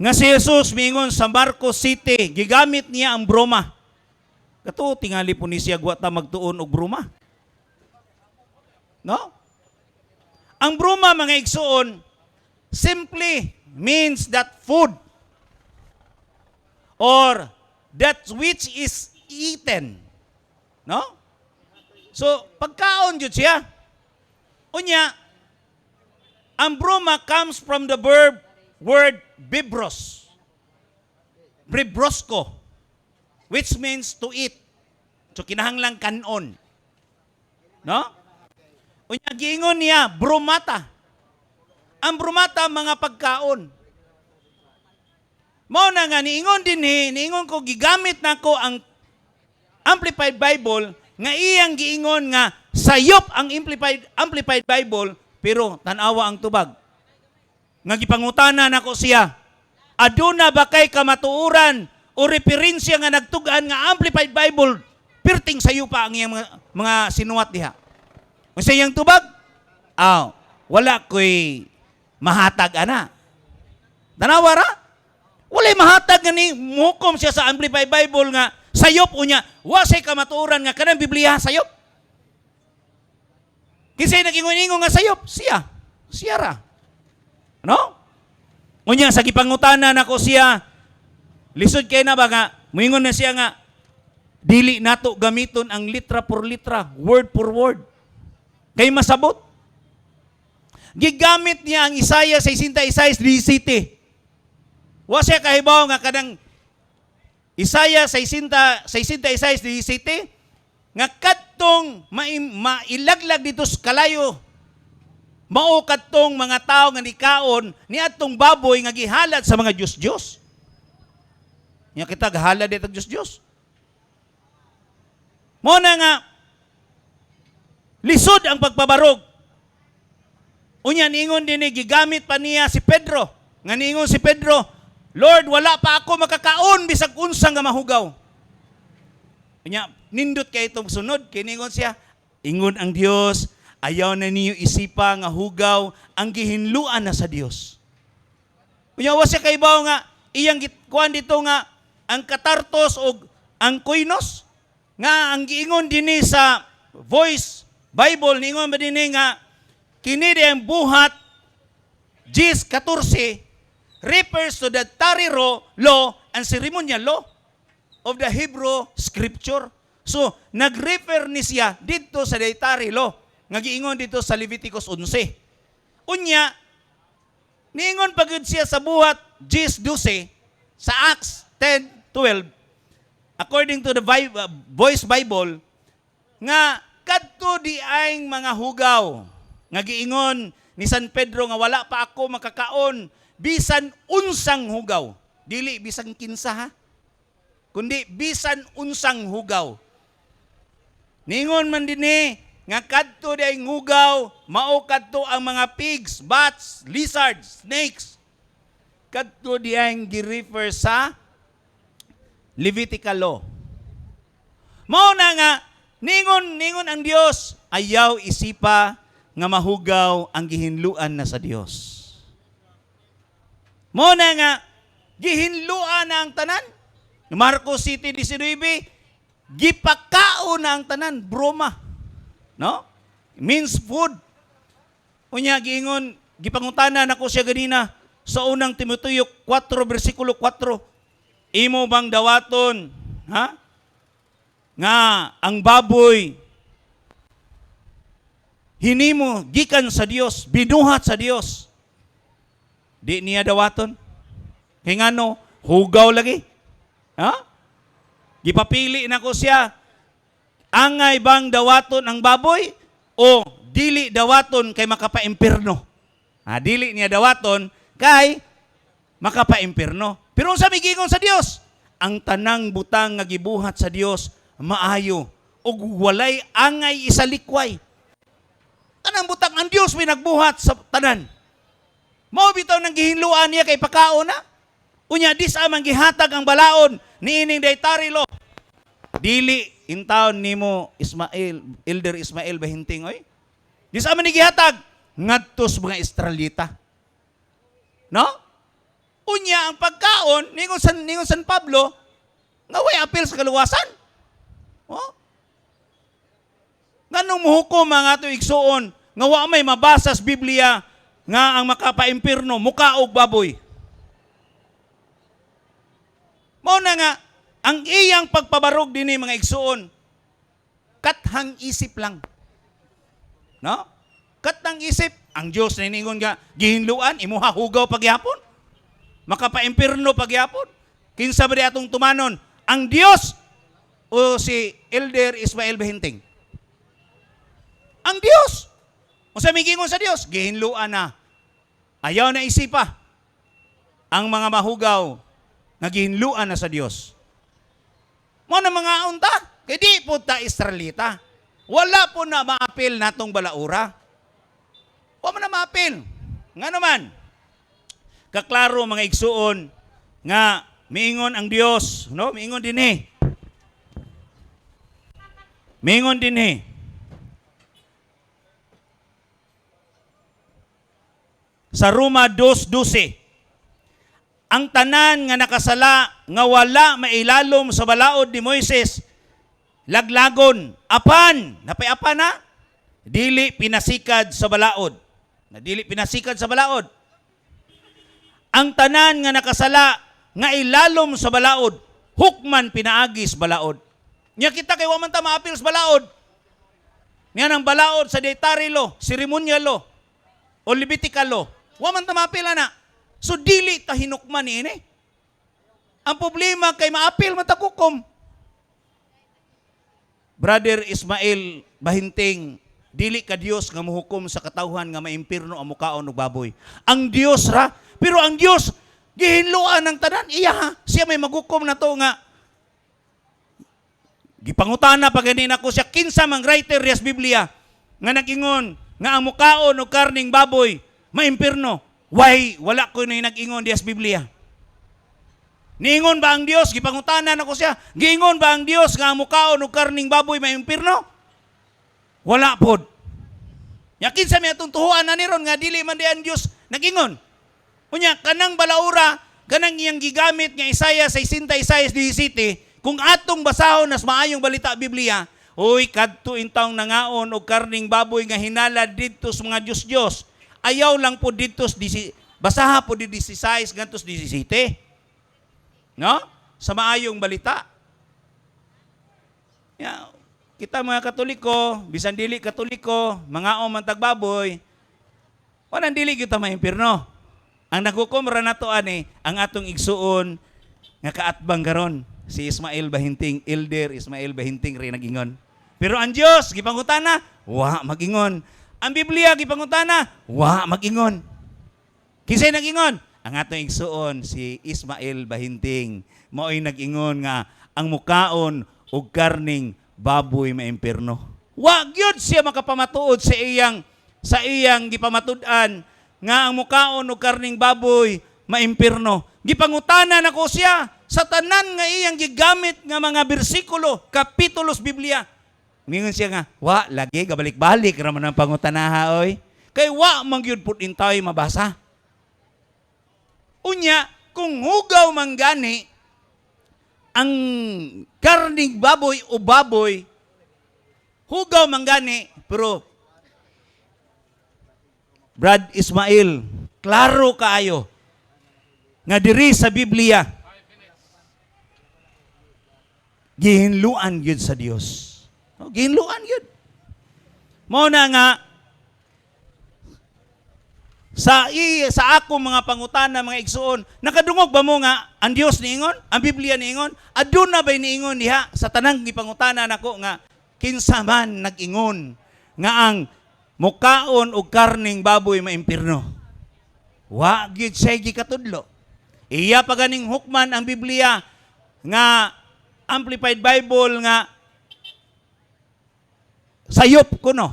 nga si Jesus miingon sa Marcos City, gigamit niya ang broma. Kato tingali po ni siya ta magtuon og broma. No? Ang broma, mga igsoon, simply means that food or that which is eaten. No? So, pagkaon jud siya. Unya, ang broma comes from the word bibros. Bibrosko, which means to eat. So, kinahanglang kanon. No? Unya, giingon niya, bromata. Ang bromata, mga pagkaon. Mao na nga, niingon ko, gigamit na ko ang Amplified Bible, nga iyang giingon nga, sayop ang Amplified Bible, pero tanawa ang tubag. Nga gipangutana nako siya, aduna ba kay kamatuuran o referensya nga nagtugan nga Amplified Bible, perting sayo pa ang iyang mga sinuwat diha. Kung sa iyang tubag, wala ko'y mahatag ana. Tanawa ra? Wala'y mahatag nga ni mukom siya sa Amplified Bible nga sayop unya, wasay kamatuuran nga kanang Biblia sayop. Kinsay nag-ingon-ingon nga sayop? Siya ra. No? Unya, sa gipangutana na ko siya, lisod kay na ba nga, muingon na siya nga, dili nato gamiton ang litra por litra, word for word. Kay masabot. Gigamit niya ang Isaiah 66:17. Wa siya kahibaw nga kanang Isaiah 66:17 nga kadtong mailaglag dito sa kalayo, mao kadtong mga tao nga nikaon ni atong baboy nga gihalad sa mga Diyos-Diyos. Nya kita gahalad dito Diyos-Diyos. Mo na nga lisod ang pagpabarog. Unya niingon din gigamit pa niya si Pedro. Nga niingon si Pedro, Lord, wala pa ako makakaon bisag unsa nga mahugaw. Unya nindot kay itong sunod, kiningon siya, ingon ang Dios, ayaw na niyo isipa nga hugaw ang gihinluan na sa Dios. Unya wa siya kaibaw nga iyang kuan dito nga ang katartos o ang koinos nga ang giingon dinhi sa Voice Bible ningon ba dinhi nga kini ang buhat 10:14 refers to the Tariro law and ceremonial law of the Hebrew scripture. So, nag-refer ni siya dito sa dietary law. Nga giingon dito sa Leviticus 11. Unya, niingon pagod siya sa buhat 10:12 sa Acts 10:12 according to the Voice Bible nga kadto di aing mga hugaw nga giingon ni San Pedro nga wala pa ako makakaon bisan unsang hugaw. Dili bisan kinsa ha, kundi bisan unsang hugaw. Ningon man dinhi nga kadto di aing hugaw, mao kadto ang mga pigs, bats, lizards, snakes. Kadto di aing gi-refer sa Levitical law. Mao na nga ningon ang Dios, ayaw isipa nga mahugaw ang gihinluan na sa Dios. Mao na nga gihinluan na ang tanan. Marcos 7:19, gipakao na ang tanan, broma. No? Means food. Unya giingon, gipangutana nako siya ganina sa unang Timoteo 4 versikulo 4. Imo bang dawaton, ha? Nga ang baboy hinimo gikan sa Dios, binuhat sa Dios. Di niya dawaton. Kay ngano, hugaw lagi. Ha? Gipapili na ko siya. Angay bang dawaton ang baboy o dili dawaton kay makapaimpirno? Dili niya dawaton kay makapaimpirno. Pero sa migingon sa Dios, ang tanang butang nga gibuhat sa Dios maayo ug walay angay isalikway. Tanang butang ang Dios may nagbuhat sa tanan. Mao bitaw nang gihinluan niya kay pakaon na. Unya dis amang gihatag ang balaod niining dietary law. Dili in town nimo Elder Ismael Bahinting oy. Dis amang ni gihatag ngadtos mga Israelita. No? Unya ang pagkaon ningon San Pablo nga way apil sa kaluwasan. Oh? Nganong muhukom ang ato igsuon nga wa may mabasa sa Biblia nga ang makapaimpirno mukaog baboy. Mao na nga ang iyang pagpabarog dinhi mga igsuon kathang isip lang. No? Kathang isip ang Dios na ningon nga gihinluan imuha hugaw pagyapon. Makapaimpirno pagyapon. Kinsa ba di atong tumanon? Ang Dios o si Elder Ismael Bahinting? Ang Dios. O sa migingon sa Dios, gihinluan na. Ayaw na isipa ang mga mahugaw na gihinluan na sa Dios. Mo na mga unta, kay di po ta Israelita. Wala po na maapil natong balaura. Wala na maapil. Nga naman, kaklaro mga igsuon nga miingon ang Dios, no? Miingon dinhi. Miingon dinhi. Sa Roma 2:12, ang tanan nga nakasala nga wala mailalom sa balaod ni Moises, laglagon, apan, napay-apan na, dili pinasikad sa balaod. Dili pinasikad sa balaod. Ang tanan nga nakasala nga ilalom sa balaod, hukman pinaagis balaod. Nya kita kay wa man ta maapil sa balaod. Nya nang balaod sa dietary law, ceremonial law, o Levitical law. Wa man ta maapil na. So dili ta hinukman ini. Ang problema kay maapil man ta kukom. Brother Ismael Bahinting, dili ka Dios nga mohukom sa katawhan nga maimpirno ang mukaon og baboy. Ang Dios ra, pero ang Dios gihinluan ng tanan. Iya ha, siya may maghukom na to nga gipangutana pa ganin ako siya kinsa mang writer sa Biblia nga nag-ingon nga ang mukaon og karning baboy maimpirno. Why wala ko na nag-ingon sa Biblia? Niingon ba ang Dios? Gipangutanan ako siya. Giingon ba ang Dios nga ang mukaon og karning baboy maimpirno? Wala pod. Yakin sa may atong tuhuan na niron nga dili man di ang Dios nag-ingon. Unya kanang balaura, kanang iyang gigamit nga Isaiah 60, Isaiah 17, kung atong basahon nas maayong balita Biblia, oy kadto intawng nangaon og karning baboy nga hinalad didto sa mga Dios-Dios. Ayaw lang po didto basaha po di 16 ngantos 17. No? Sa maayong balita. Ya, kita mga Katoliko, bisan dili Katoliko, mga man tagbaboy, Walang dili kita maimpirno. Ang naghukom ra nato ani ang atong igsuon nga kaatbang karon si Ismael Bahinting, Elder Ismael Bahinting rin nagingon. Pero ang Dios gipangutana, wa magingon. Ang Biblia gipangutana, wa magingon. Kisay nagingon? Ang atong igsuon si Ismael Bahinting mao'y nagingon nga ang mukaon og karning baboy maimpirno. Wa gyud siya makapamatuod sa iyang gipamatud-an nga ang mukaon og karning baboy maimpirno. Gipangutana nako siya sa tanan nga iyang gigamit nga mga bersikulo, kapitulos Biblia. Mingon siya nga, wa lagi gabalik-balik ra man ang pangutanaha oy. Kay wa man gyud pud intay mabasa. Unya, kung hugaw man gani ang karning baboy o baboy, hugaw man gani, pero Brad Ismael, klaro kaayo nga diri sa Biblia gihinluan gyud sa Dios. Gihinluan gyud. Mao na nga sa ako mga pangutana mga igsuon, nakadungog ba mo nga ang Dios niingon, ang Biblia niingon, aduna bay niingon diha sa tanang gipangutana nako nga kinsa man nag-ingon nga ang mukaon og karning baboy maimpirno. Wa gyud siya gikatudlo. Iya pa ganing hukman ang Biblia nga Amplified Bible nga sayop kuno.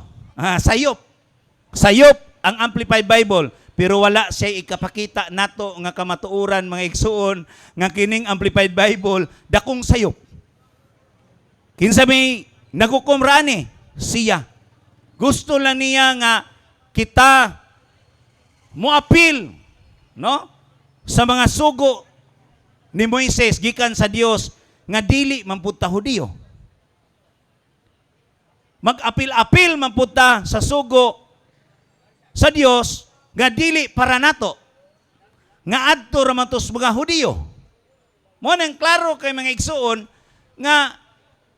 Sayop ang Amplified Bible, pero wala siya ikapakita nato nga kamatuoran mga igsuon nga kining Amplified Bible dakong sayop. Kinsa may nagukumrani siya. Gusto lang niya nga kita moapil, no? Sa mga sugo ni Moises gikan sa Dios nga dili man pud ta Hudiyo. Mag-apil-apil man pud ta sa sugo sa Dios nga dili para nato. Nga adto ra man tos mga Hudiyo. Mo nang klaro kay mga igsuon nga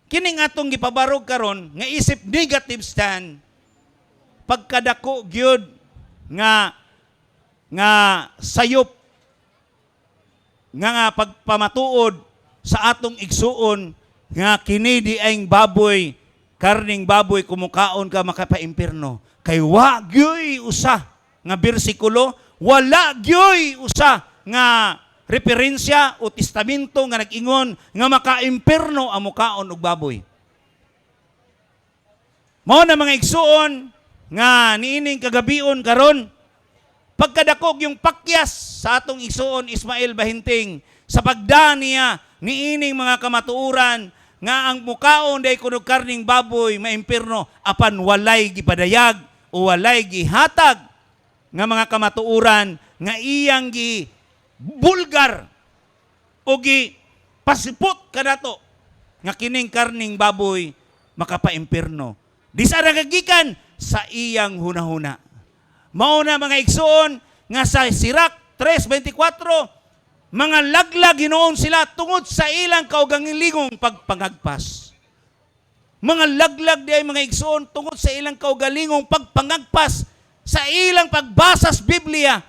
kining atong gipabarog karon nga isip negative stand pagkadako gyud nga sayop nga pagpamatuod sa atong igsuon nga kini di aing baboy, karning baboy kumukaon ka makapaimpirno. Kay wa gyoy usa nga bersikulo, wala gyoy usa nga referensya o testamento nga nag-ingon nga makaimpirno ang mukaon og baboy. Mao na mga igsuon nga niining kagabion karon pagkadakog yung pakyas sa atong igsuon Ismael Bahinting sa pagdaan niya niining mga kamatuuran nga ang mukaon day kuno karning baboy maimpirno apan walay gipadayag o walay gihatag nga mga kamatuuran nga iyang gi bulgar o gi pasipot kanato nga kining karning baboy makapaimpirno. Di sa nagagikan sa iyang hunahuna. Mao na mga igsuon nga sa Sirach 3:24 mga laglag Ginoon sila tungod sa ilang kaugalingong pagpangagpas. Mga laglag di ay mga igsuon tungod sa ilang kaugalingong pagpangagpas sa ilang pagbasa sa Biblia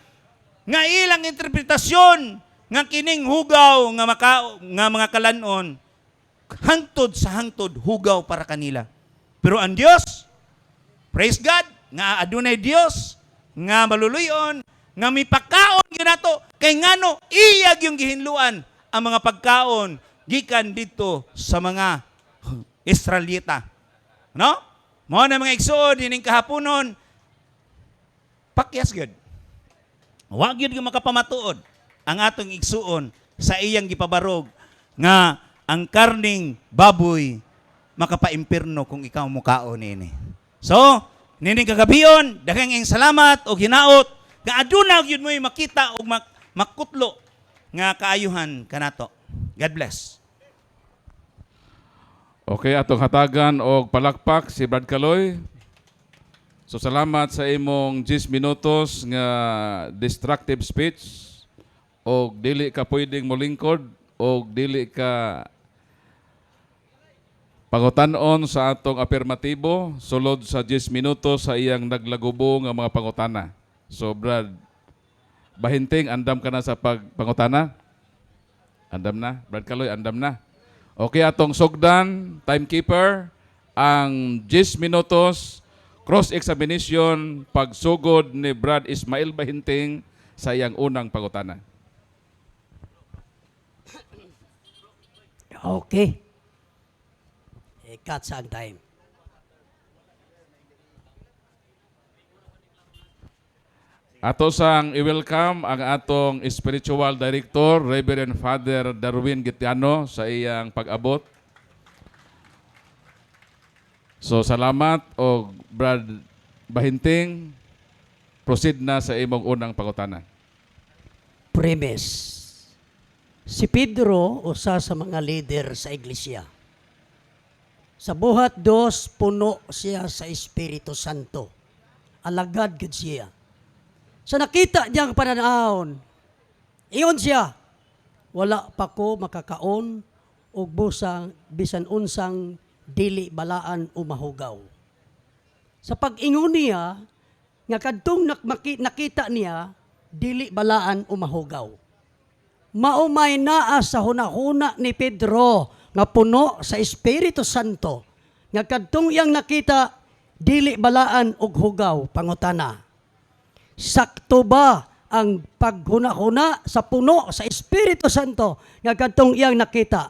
nga ilang interpretasyon nga kining hugaw nga mga kalanon hangtod sa hangtod hugaw para kanila. Pero ang Dios, praise God, nga adunay Dios nga maluluyon, nga may pagkaon ginato, kay ngano iyag yung gihinluan ang mga pagkaon gikan dito sa mga Israelita. No? Mao na mga igsuon ining kahaponon pakyas gyud. Wa gyud nga makapamatuod ang atong igsuon sa iyang gipabarog nga ang karning baboy makapaimpirno kung ikaw mukaon ini. So, nining kagabion, daghang ing salamat o hinaot nga aduna gyud mo'y makita o makutlo nga kaayuhan kanato. God bless. Okay, atong hatagan og palakpak si Brad Kaloy. So salamat sa imong 10 minutos nga destructive speech og dili ka pwedeng molingkod og dili ka pangutan-on sa atong afirmatibo sulod sa 10 minutos sa iyang naglagubo nga mga pangutana. So Brad Bahinting, andam ka na sa pagpangutana? Andam na? Brad Kaloy, andam na? Okay, atong sugdan, timekeeper, ang 10 minutos, cross-examination, pagsugod ni Brad Ismael Bahinting sa iyang unang pangutana. Okay. Cut sa ang time. Ato sang i-welcome ang atong spiritual director, Reverend Father Darwin Gitiano sa iyang pag-abot. So salamat o Brad Bahinting, proceed na sa imong unang pangutana. Premise. Si Pedro, usa sa mga leader sa iglesia. Sa buhat dos, puno siya sa Espiritu Santo. Alagad gud siya. Sa nakita niyang pananahon, iyon siya, wala pa ko makakaon og busang bisan unsang dili balaan o mahugaw. Sa pag-ingon niya, nga kadtong nakita niya, dili balaan o mahugaw. Maumay naa sa hunahuna ni Pedro nga puno sa Espiritu Santo, nga kadtong iyang nakita, dili balaan og hugaw. Pangutana, sakto ba ang paghuna-huna sa puno sa Espiritu Santo nga kadtong iyang nakita?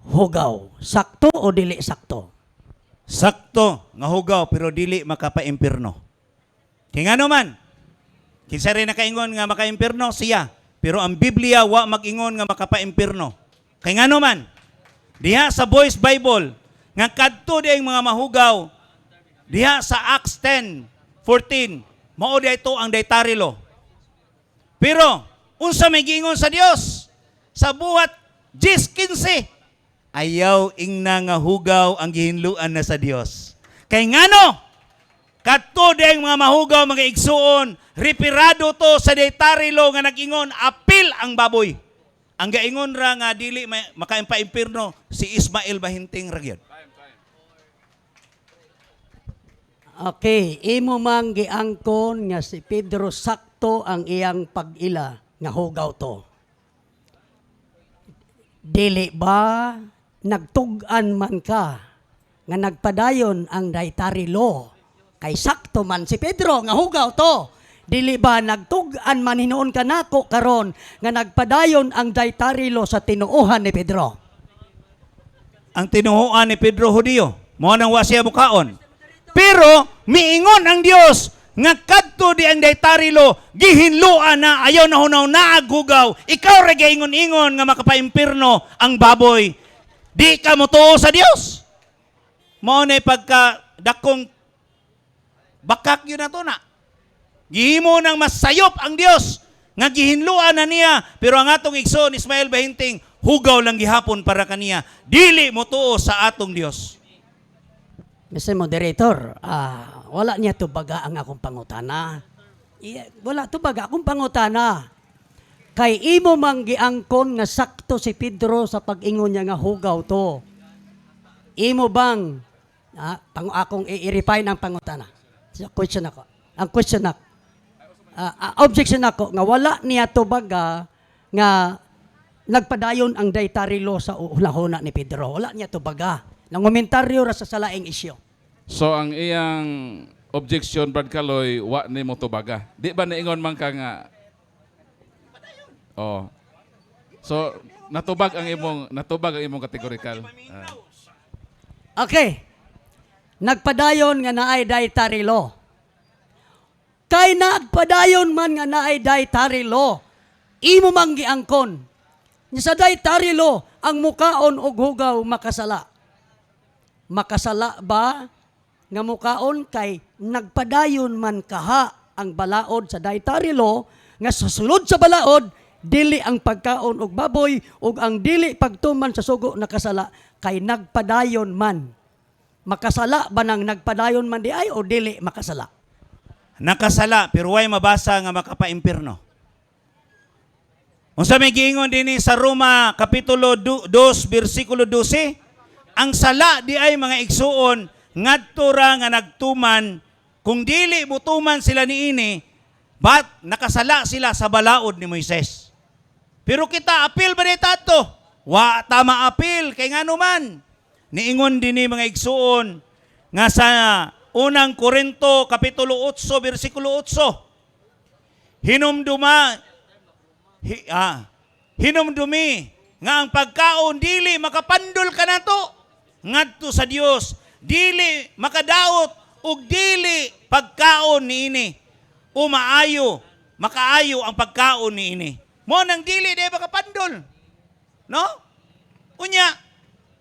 Hugaw. Sakto o dili sakto? Sakto nga hugaw pero dili makapaimpirno. Tingano man. Kinsa rin nakaingon nga makaimpirno siya, pero ang Biblia wa mag-ingon nga makapaimpirno. Kay ngano man, diha sa Boys Bible, nga kadto di ang mga mahugaw, diha sa Acts 10:14, mao di ito ang dietary law. Pero, unsa may giingon sa Dios? Sa buhat 10:15, ayaw ingna nga hugaw ang gihinluan na sa Dios. Kay ngano? Kadto di ang mga mahugaw, mga igsuon, reparado to sa dietary law nga nag-ingon, apil ang baboy. Ang gaingon ra nga dili makaimpirno si Ismael Bahinting ragyod. Okay, imo mang giangkon nga si Pedro sakto ang iyang pag-ila nga hugaw to. Dili ba nagtug-an man ka nga nagpadayon ang dietary law? Kay sakto man si Pedro nga hugaw to. Dili ba nagtug-an man hinuon ka nako karon nga nagpadayon ang dietary law sa tinuohan ni Pedro? Ang tinuohan ni Pedro Hudiyo, mo nang wa siya mukaon. Pero miingon ang Dios nga kadto di ang dietary law gihinluan na ayaw na hunaw naaghugaw. Ikaw ra gaingon-ingon nga makapaimpirno ang baboy. Di ka motuo sa Dios. Mao na pagka dakong bakak yun na to na. Gihimo nang masayop ang Dios nga gihinluan na niya, pero ang atong igsoon Ismael Bahinting hugaw lang gihapon para kaniya. Dili mo tuo sa atong Dios. Mr. Moderator, wala niya to baga ang akong pangutana. Wala to baga akong pangutana. Kay imo mang giangkon nga sakto si Pedro sa pag-ingon niya nga hugaw to. Imo bang akong i-refine ang pangutana? Question ako. Ang question ako. Objection ako nga wala niya to baga nga nagpadayon ang dietary law sa hulahuna ni Pedro. Wala niya to baga. Nangomentaryo ra sa salaing isyo. So ang iyang objection, Brad Kaloy, wa ni mo tubaga. Di ba naingon man ka nga? Oh. So natubag ang imong kategorikal. Okay. Nagpadayon nga naay dietary law. Kay nagpadayon man nga naay dietary law, imo mang giangkon. Sa dietary law, ang mukaon og hugaw makasala. Makasala ba nga mukaon kay nagpadayon man kaha ang balaod sa dietary law nga susulod sa balaod dili ang pagkaon og baboy ug ang dili pagtuman sa sugo nakasala kay nagpadayon man. Makasala ba nang nagpadayon man di ay o dili makasala? Nakasala pero way mabasa nga makapaimpirno. Unsa may giingon dinhi sa Roma kapitulo 2 bersikulo 12, ang sala di ay mga igsuon ngadto ra nga nagtuman kung dili butuman sila niini, bat nakasala sila sa balaod ni Moises. Pero kita, apil ba dito to? Wa tama apil, kay nga naman. Niingon din ni mga igsuon, nga sa unang Korinto, Kapitulo 8, versikulo 8, hinumdumi nga ang pagkaon dili makapandol ka na to ngadto sa Dios, dili makadaot ug dili pagkaon niini makaayo ang pagkaon niini mo nang dili di makapandol, no? Unya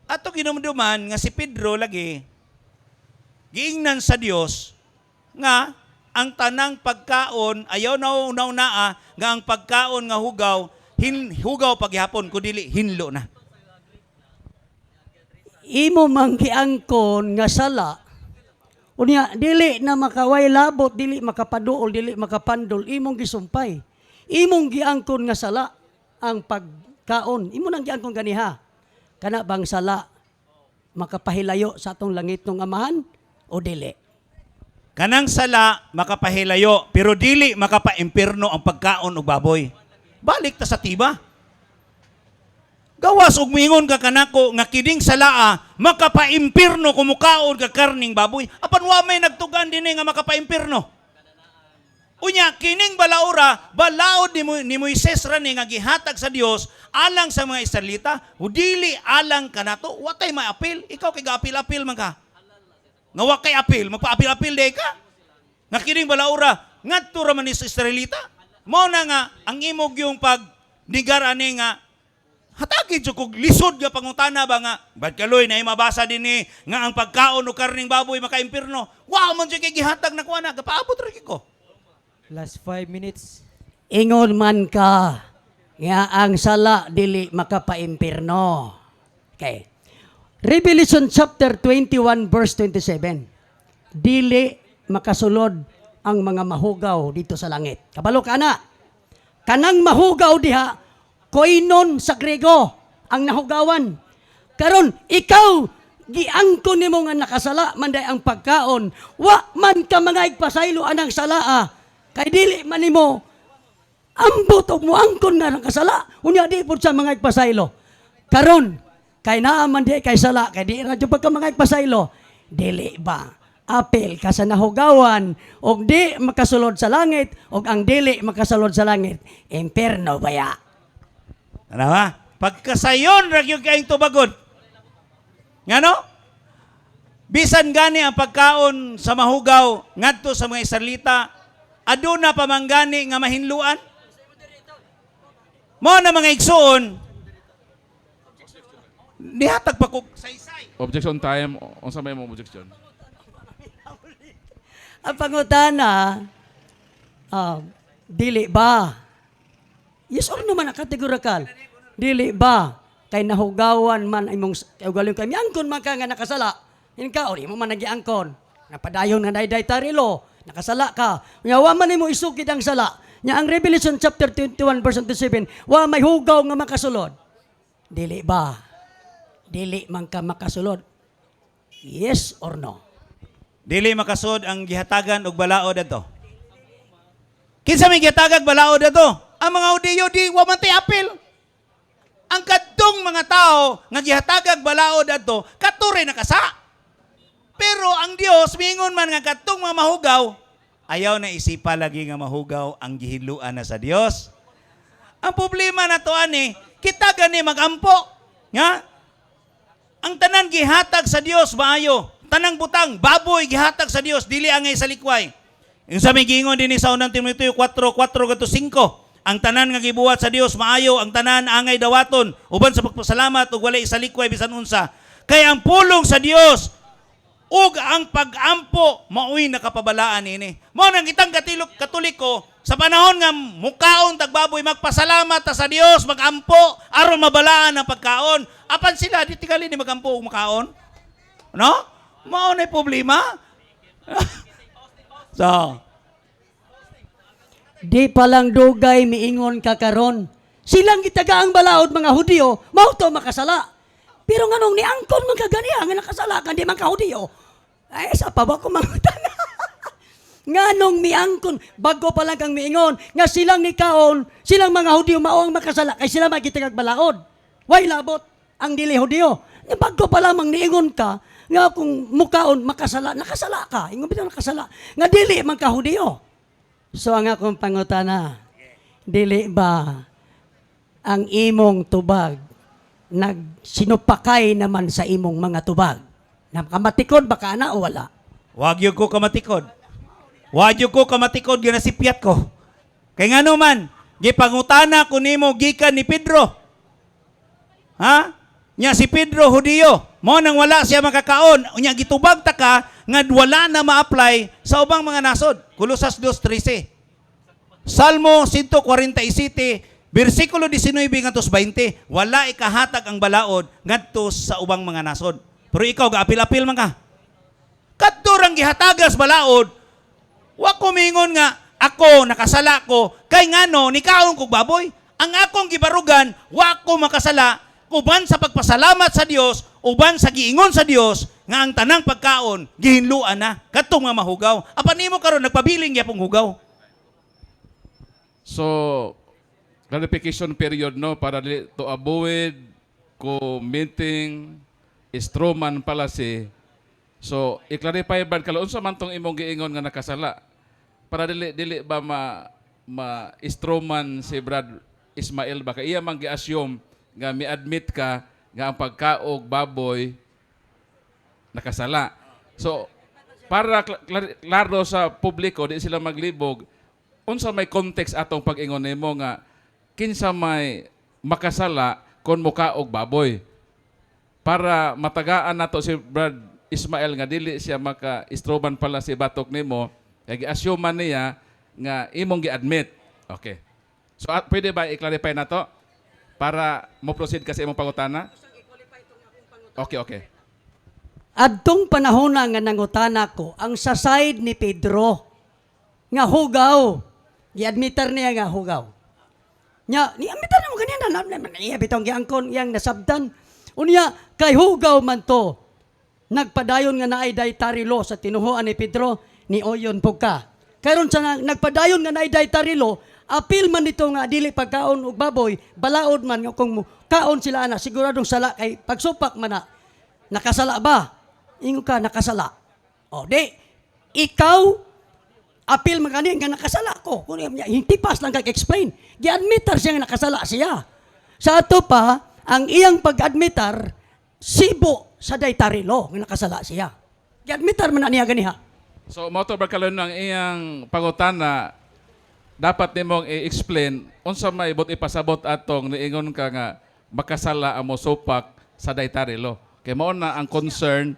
ato ginumduman nga si Pedro lagi giingnan sa Dios nga ang tanang pagkaon ayaw na nga ang pagkaon nga hugaw hugaw paghihapon kudili hinlo na. Imo mang giangkon nga sala. Unya dili na makaway labot, dili makapaduol, dili makapandol, imong gisumpay. Imong giangkon nga sala ang pagkaon. Imo nang giangkon ganiha. Kana bang sala makapahilayo sa atong langit ng amahan o dili? Kanang sala makapahilayo pero dili makapaimpierno ang pagkaon og baboy. Balik ta sa tiba. Gawas og mingon ka kanako nga kining salaa makapaimpierno kumukaon ka karning baboy. Apan wa may nagtugan dinhi nga makapaimpierno. Unya kining balaura balaod ni Moises rani nga gihatag sa Dios alang sa mga Israelita, dili alang kanato. Wa tay maapil. Ikaw kay gaapil-apil man ka. Nga wa kay apil, magpaapil-apil day ka. Nga kining balaura ngadto ra man ni sa Israelita. Mao na nga ang imog yung pagnigar ani nga hatagid jud kog lisod nga pangutana ba nga bad kaloy na mabasa dinhi nga ang pagkaon og karning baboy makaimpirno. Wow man jud kay gihatag na kuana gapaabot ra ko. Last 5 minutes. Ingon man ka nga ang sala dili makapaimpirno. Okay. Revelation chapter 21 verse 27. Dili makasulod ang mga mahugaw dito sa langit. Kabalo ka na. Kanang mahugaw diha, koinon sa Grego, ang nahugawan. Karon ikaw, giangkon nimo nga nakasala, manday ang pagkaon. Wa man ka mga igpasaylo anang salaa. Kay dili man nimo, ambot og mo angkon nga nakasala. Unya di pud sa mga igpasaylo. Karon, kay naaman di kay sala, kay di radyo pagka mga igpasaylo. Dili ba? Apel ka sa nahugawan og di makasulod sa langit og ang dili makasulod sa langit imperno baya. Ano ba? Pagkasayon ra gyud kay tubagon. Ngano? Bisan gani ang pagkaon sa mahugaw ngadto sa mga Israelita, aduna pa man gani nga mahinluan. Mo na mga igsoon. Nihatag pa kog saysay. Objection time. Unsa may mo objection? Ang pangutana, dili ba? Yes or no man kategorikal. Dili ba? Kay nahugawan man imong ugaling kami angkon man ka nga nakasala. Inka ori mo man nagiangkon. Napadayon nga dayday tarilo, nakasala ka. Nya wa man nimo isukid ang sala. Nya ang Revelation chapter 21 verse 27, wa may hugaw nga makasulod. Dili ba? Dili man ka makasulod. Yes or no? Dili makasud ang gihatagan og balaod ato. Kinsa may gihatagag balaod ato? Ang mga Hudiyo di wa man tay apil. Ang kadtong mga tao nga gihatagag balaod ato kature nakasa. Pero ang Dios mingon man nga kadtong mga mahugaw ayaw na isipa lagi nga mahugaw ang gihinluan na sa Dios. Ang problema nato ani kita gani magampo nga ang tanan gihatag sa Dios maayo. Tanang butang, baboy, gihatag sa Dios, dili angay sa likway. Yung sa may gingon din sa unang Timoteo 4:5, ang tanan nga gibuhat sa Dios, maayo, ang tanan angay dawaton, uban sa pagpasalamat, ug walay sa likway, bisan unsa. Kaya ang pulong sa Dios, ug ang pag-ampo, maoy nakapabalaan ini. Mao nang kitang Katoliko, sa panahon nga mukaon tagbaboy, magpasalamat ta sa Dios, magampo, aron mabalaan ang pagkaon. Apan sila, di tigali ni magampo ug makaon? No? Mao na problema. So, di palang dugay miingon ka karon. Silang gitaga ang balaod mga Hudiyo, mao to makasala. Pero nganong niangkon man kaganiya nga nakasala kan di man ka Hudiyo. Ay sa pa ba ko mangutana. Nganong miangkon, bago pa lang kang miingon, nga silang nikaon, silang mga Hudyo mao ang makasala, kay sila magitagag balaod. Way labot ang dili Hudyo. Nga bago pa lamang niingon ka, nga kung mukaon, makasala, nakasala ka. Ingon bitaw nakasala. Nga dili man ka Hudyo. So ang akong pangutana, dili ba ang imong tubag nagsinupakay naman sa imong mga tubag? Nakamatikod ba ka na o wala? Wag yung ko kamatikod. Wag yung ko kamatikod, ginasipyat ko. Kay nga naman, gipangutana ko nimo gikan ni Pedro. Ha? Nya si Pedro Hudyo, mo nang wala siya makakaon, unya gitubag ta ka nga wala na ma-apply sa ubang mga nasod. Kolosas 2:13. Salmo 147, versikulo 19 ngadto 20, wala ikahatag ang balaod ngadto sa ubang mga nasod. Pero ikaw gaapil-apil man ka. Kadto rang gihatagas balaod, wa ko mingon nga ako nakasala ko kay ngano nikaon kog baboy. Ang akong gibarugan, wa ko makasala uban sa pagpasalamat sa Dios, uban sa giingon sa Dios nga ang tanang pagkaon gihinluan na kadto nga mahugaw. Apan nimo karon nagpabiling gyapong hugaw. So, clarification period, no, para to avoid ko meeting strawman policy. So, i-clarify ba kalo unsa man tong imong giingon nga nakasala para dili ba strawman si Brad Ismael ba kay iya man gi-assume nga mi-admit ka nga ang pagkaog baboy nakasala. So, para klaro sa publiko di sila maglibog, unsa may context atong pag-ingon nimo nga kinsa may makasala kon mukaog baboy para matagaan nato si Brad Ismael nga dili siya maka-istroban pala si batok nimo kay gi-assume man niya nga imong gi-admit. Okay. So pwede ba i-clarify nato para mo proceed ka sa imong pangutana? Okay. Adtong panahon nga nangutana ko, ang sa side ni Pedro, nga hugaw, gi-admitar niya nga hugaw. Nya, ni-admitar na mo ganyan, iya bitong giangkon, iyang nasabdan. Unya, kay hugaw man to, nagpadayon nga naay dietary law sa tinuhuan ni Pedro, ni Oyon Pugka. Karon sa nagpadayon nga naay dietary law, apil man nito nga dili pagkaon og baboy, balaod man nga kung kaon sila ana, siguradong sala kay pagsupak man na. Nakasala ba? Ingo ka nakasala. O di, ikaw apil man kani nga nakasala ko. Kung hindi pas lang kag-explain. Gi-admitar siya nga nakasala siya. Sa ato pa, ang iyang pag-admitar sibo sa dietary law nga nakasala siya. Gi-admitar man na niya ganiha. So mo to barkalon ang iyang pangutana dapat nimong i-explain unsa may ibot ipasabot atong niingon ka nga makasala ang mosupak sa dietary law. Kay mao na ang concern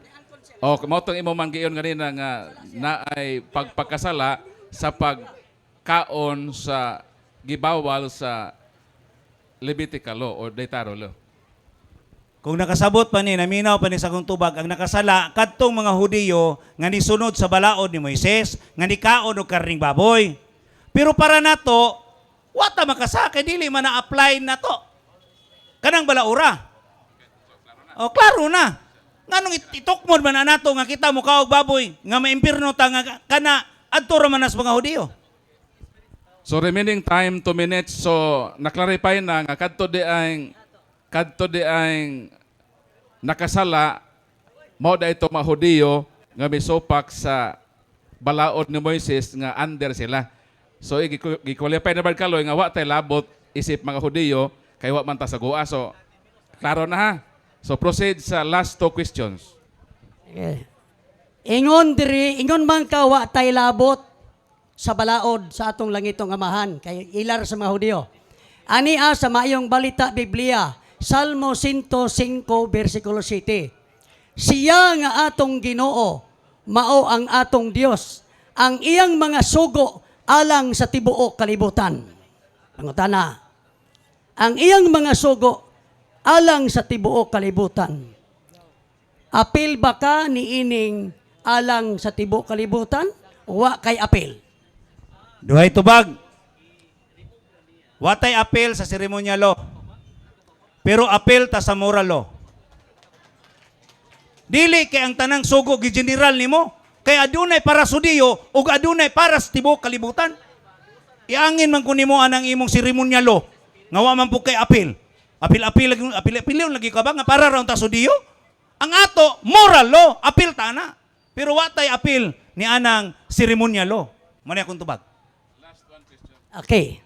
o mao tong imong manggiyon ganina nga naay pagpakasala sa pagkaon sa gibawal sa Levitical law or dietary law. Kung nakasabot pa ni, naminaw pa ni sa kong tubag, ang nakasala, kadtong mga Hudiyo, nga nisunod sa balaod ni Moises, nga nikaon o karning baboy. Pero para nato, wata makasakay, dili man na-apply na to. Kanang balaura. O, klaro na. Nga nung itukmod man na nato, nga kita mo kaog baboy, nga maimpirno ta, nga kana, adto raman nas mga Hudiyo. So remaining time 2 minutes. So naklarify na nga kadto di ang nakasala mao da ito mga Hudiyo nga misopak sa balaod ni Moises nga under sila. So gi-qualify na barkaloy nga wa tay labot isip mga Hudiyo kay wa man ta sagua. So klaro na ha. So proceed sa last 2 questions. Ingon man ka wa tay labot sa balaod sa atong langitong amahan kay ilar sa mga Hudiyo. Ania sa maayong balita Biblia, Salmo 105 versikulo 7. Siya nga atong Ginoo, mao ang atong Dios, ang iyang mga sugo alang sa tibuok kalibutan. Pangutana, ang iyang mga sugo alang sa tibuok kalibutan. Apil ba ka ni ining alang sa tibuok kalibutan? Wa kay apil. Duhay tubag. Watay apel sa ceremonial law. Pero apel ta sa moral law. Dili kay ang tanang sugo gi general nimo. kay adunay para Sudiyo ug adunay para sa tibuok kalibutan. Iangin man kun nimo anang imong seremonyalo nga wa man po kay apil. Apil lagi ka ba nga para raw ta Sudiyo? Ang ato moral law, apil ta na. Pero wa tay apil ni anang seremonyalo. Mani akong tubag. Okay.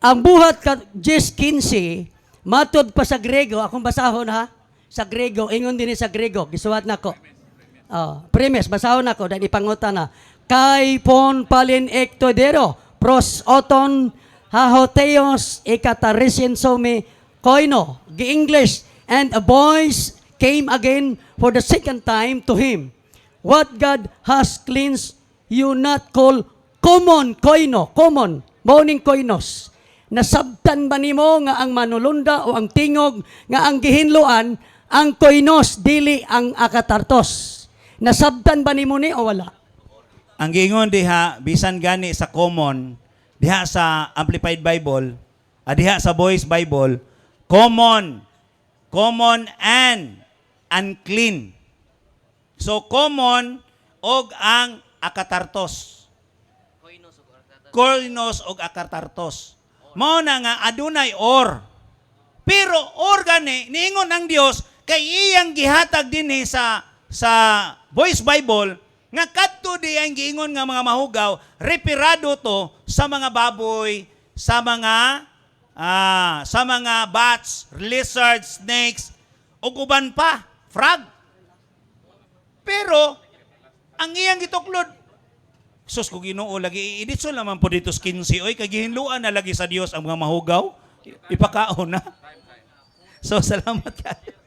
Ang buhat ka 10:15 matod pa sa Grego, akong basahon ha. Sa Grego, ingon din sa Grego, gisuwat nako. Premise, basahon nako dan ipangutan na. Kai pon palin ektodero, pros oton hahoteos ekatarisin some koino, gi-English, and a voice came again for the second time to him. What God has cleansed, you not call common koino, common, morning koinos. Nasabtan ba nimo nga ang manulunda o ang tingog nga ang gihinluan, ang koinos, dili ang akatartos? Nasabtan ba nimo ni o wala? Ang giingon diha bisan gani sa common, diha sa Amplified Bible, diha sa Voice Bible, common and unclean. So common og ang akatartos. Koinos og akatartos. Mao na nga adunay or. Pero or gani niingon ang Dios kay iyang gihatag dinhi sa Voice Bible nga kadto di ang giingon nga mga mahugaw, reperado to sa mga baboy, sa mga bats, lizards, snakes, ug uban pa, frog. Pero ang iyang gituklod, sus ko Ginoo lagi iditso naman po dito 15 oy kay gihinluan na lagi sa Dios ang mga mahugaw, ipakaon na. So salamat kayo.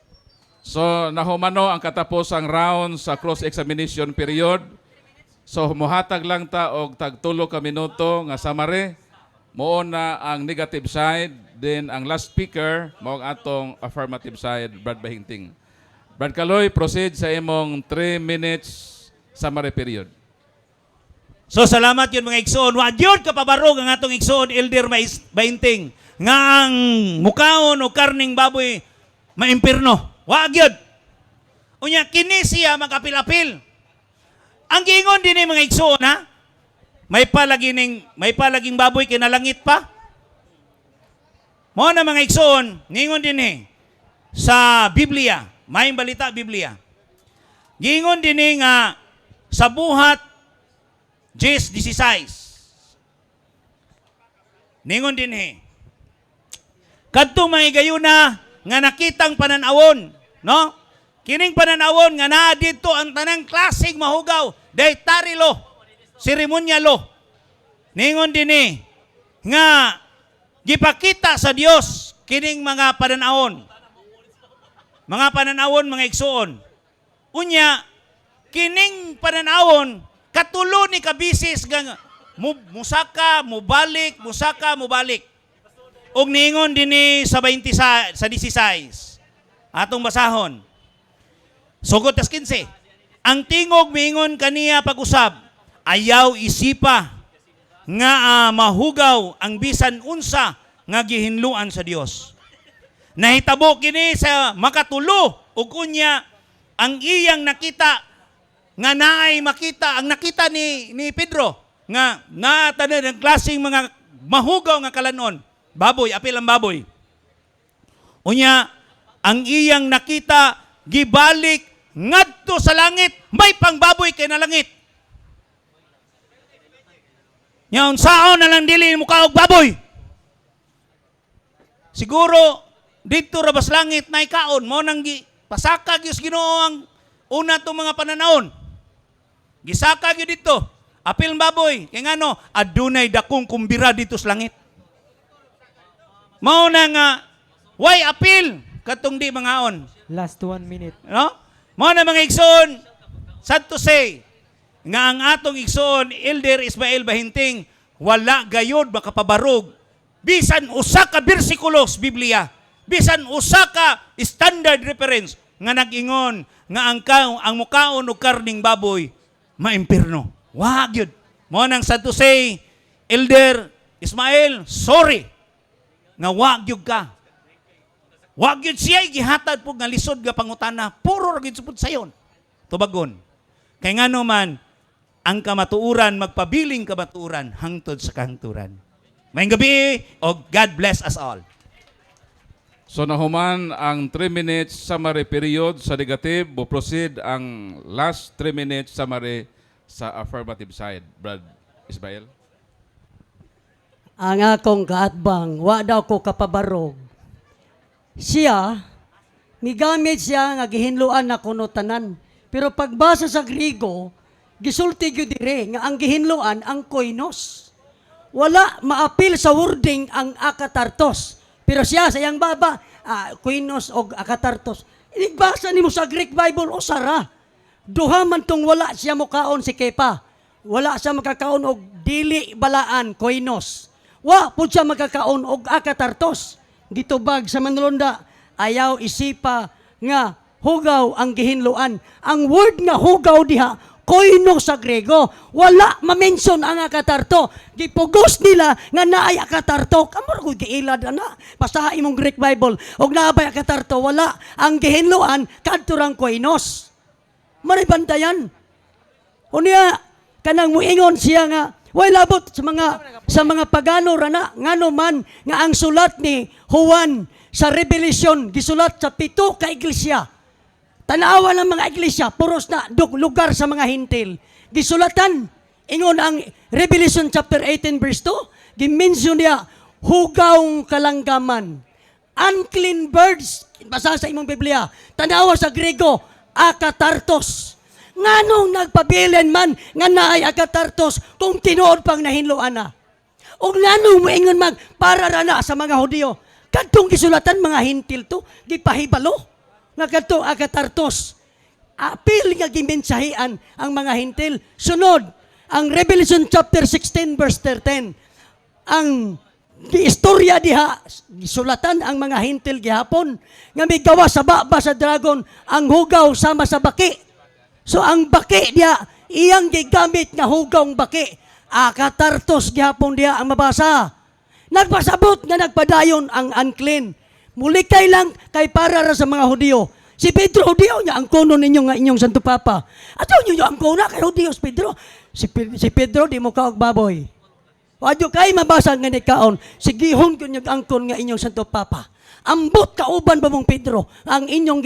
So, nahumano ang katapusang round sa cross-examination period. So, muhatag lang ta og tagtulo ka minuto nga summary. Moona ang negative side, then ang last speaker, mao ang atong affirmative side, Brad Bahinting. Brad Kaloy, proceed sa imong 3 minutes summary period. So salamat yun mga igsoon. Wa gyud kapabarog ang atong igsoon Elder Bahinting nga ang mukaon o karning baboy maimpirno. Wa gyud. Unya kini siya magapil-apil. Ang giingon din ni mga igsoon ha. May palaging baboy kinalangit pa. Mo na mga igsoon, ngingon din sa Biblia, may balita Biblia. Gingon din nga sa buhat 10:16. Ningon din kadtong mga gayuna nga nakitang pananawon, no? Kining pananawon nga naa dito ang tanang klaseng mahugaw, dietary law, ceremonial law. Ningon din nga gipakita sa Dios kining mga pananawon. Mga pananawon mga igsoon. Unya kining pananawon katulo ni kabisis nga musaka, mubalik. Og ningon din sa 20 sa 16. Atong basahon. Sugod tas 15. Ang tingog miingon kaniya pag-usab, ayaw isipa nga mahugaw ang bisan unsa nga gihinluan sa Dios. Nahitabo kini sa makatulo ug unya ang iyang nakita nga naay makita ang nakita ni Pedro nga naatanan ang klaseng mga mahugaw nga kalanon. Baboy, apil ang baboy. Unya, ang iyang nakita, gibalik, ngadto sa langit, may pangbaboy kay na langit. Ngayon, saon na lang dili mo kaog baboy. Siguro, dito rabas langit na ikaon, mo nang pasakag yung Ginoo ang una itong mga pananaon. Gisakag yun dito, apil ang baboy, kaya nga no, adunay dakong kumbira dito sa langit. Mao na nga, why appeal? Katong di mga on. Last 1 minute. No? Mao na mga igsoon, sad to say, nga ang atong igsoon, Elder Ismael Bahinting, wala gayod makapabarog. Bisan usa ka bersikulos, Biblia. Bisan usa ka standard reference, nga nag-ingon, nga ang mukaon o karning baboy, maimpirno. Wag yun. Mao nang sad to say, Elder Ismael, sorry. Nga wag yun ka. Wag yun siya gihatad po nga lisod nga pangutana. Puro ra gyud supud sayon. Tubagon. Kay nga man ang kamatuuran, magpabiling kamatuuran, hangtod sa kahangturan. Mayong gabi, o God bless us all. So nahuman ang 3 minutes summary period sa negative, bo proceed ang last 3 minutes summary sa affirmative side. Brad Ismael. Ang akong kaatbang, wa daw ko kapabarog. Siya, migamit siya nga gihinluan na kuno tanan. Pero pagbasa sa Griego, gisulti gyud dire nga ang gihinluan ang koinos. Wala maapil sa wording ang akatartos. Pero siya sa iyang baba, koinos o akatartos. Inigbasa nimo sa Greek Bible o sara. Duha man tong wala siya mukaon si Kepa. Wala siya makakaon og dili balaan koinos. Wa pud siya makakaon og akatartos. Gitubag sa manulunda, ayaw isipa nga hugaw ang gihinluan. Ang word nga hugaw diha, koinos sa Grego. Wala ma-mention ang akatarto. Gipugos nila nga naay akatarto. Kamor ko giilad ana. Basta imong Greek Bible. Og naabay akatarto, wala. Ang gihinluan, kadturang koinos. Maray bantayan. Unya, kanang muingon siya nga, way labot sa mga pagano rana ngano man nga ang sulat ni Juan sa Revelation gisulat sa 7 ka iglesia. Tanawa ng mga iglesia puros na lugar sa mga hintil. Gisulatan ingon ang Revelation chapter 18 verse 2, gimension niya hugawng kalanggaman. Unclean birds, basa sa imong Biblia. Tanawa sa Grego, akatartos. Nganong nagpabilin man nga naay akatartos kung tinuod pang nahinluan na. O nganong moingon mag para rana sa mga Hudiyo. Kadtong gisulatan mga hintil to, gipahibalo nga kadtong akatartos. Apil nga gimensahian ang mga hintil. Sunod, ang Revelation chapter 16 verse 13. Ang istorya diha, gisulatan ang mga hintil gihapon nga may gawa sa baba sa dragon, ang hugaw sama sa baki. So ang baki dia, iyang gigamit nga hugawng baki. Akatartos gihapon dia ang mabasa. Nagpasabot nga nagpadayon ang unclean. Mulikay lang kay para ra sa mga Hudiyo. Si Pedro Hudiyo niya ang kuno ninyo nga inyong Santo Papa. Ato nyo ang kuna kay Hudiyo si Pedro. Si Pedro di mo kaog baboy. Wadyo kay mabasa nga ni kaon. Sigihon ko niyo angkon nga inyong Santo Papa. Ambot kauban ba mong Pedro ang inyong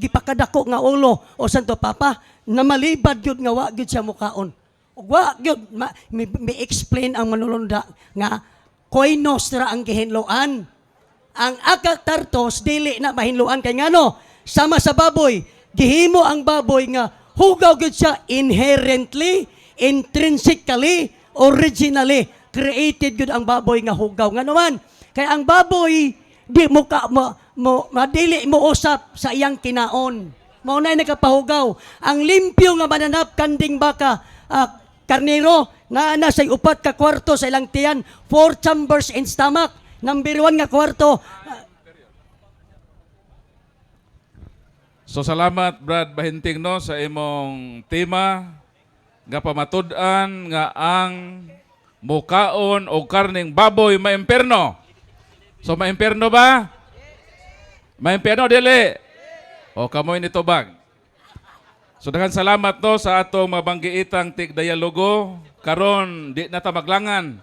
gipakadako nga ulo o Santo Papa na malibad gyud nga wa gyud siya mukaon. Ug wa gyud may explain ang manulunda nga koinos ra ang gihinluan. Ang akatartos dili na mahinluan kay ngano sama sa baboy. Gihimo ang baboy nga hugaw gyud siya inherently, intrinsically, originally created gyud ang baboy nga hugaw. Ngano man kay ang baboy di mo madili mo usap sa iyang kinaon. Mao na nakapahugaw. Ang limpyo nga mananap kanding baka, karnero, na nasa 4 ka kwarto sa ilang tiyan, 4 chambers in stomach. Number 1 nga kwarto. So salamat Brad Bahinting no sa imong tema nga pamatud-an nga ang mukaon o karning baboy maimperno. So maimperno ba? Maimperno dili. O kamoy nito bag. So daghan salamat no sa atong mabanggiitang tig dialogo karon di na ta maglangan.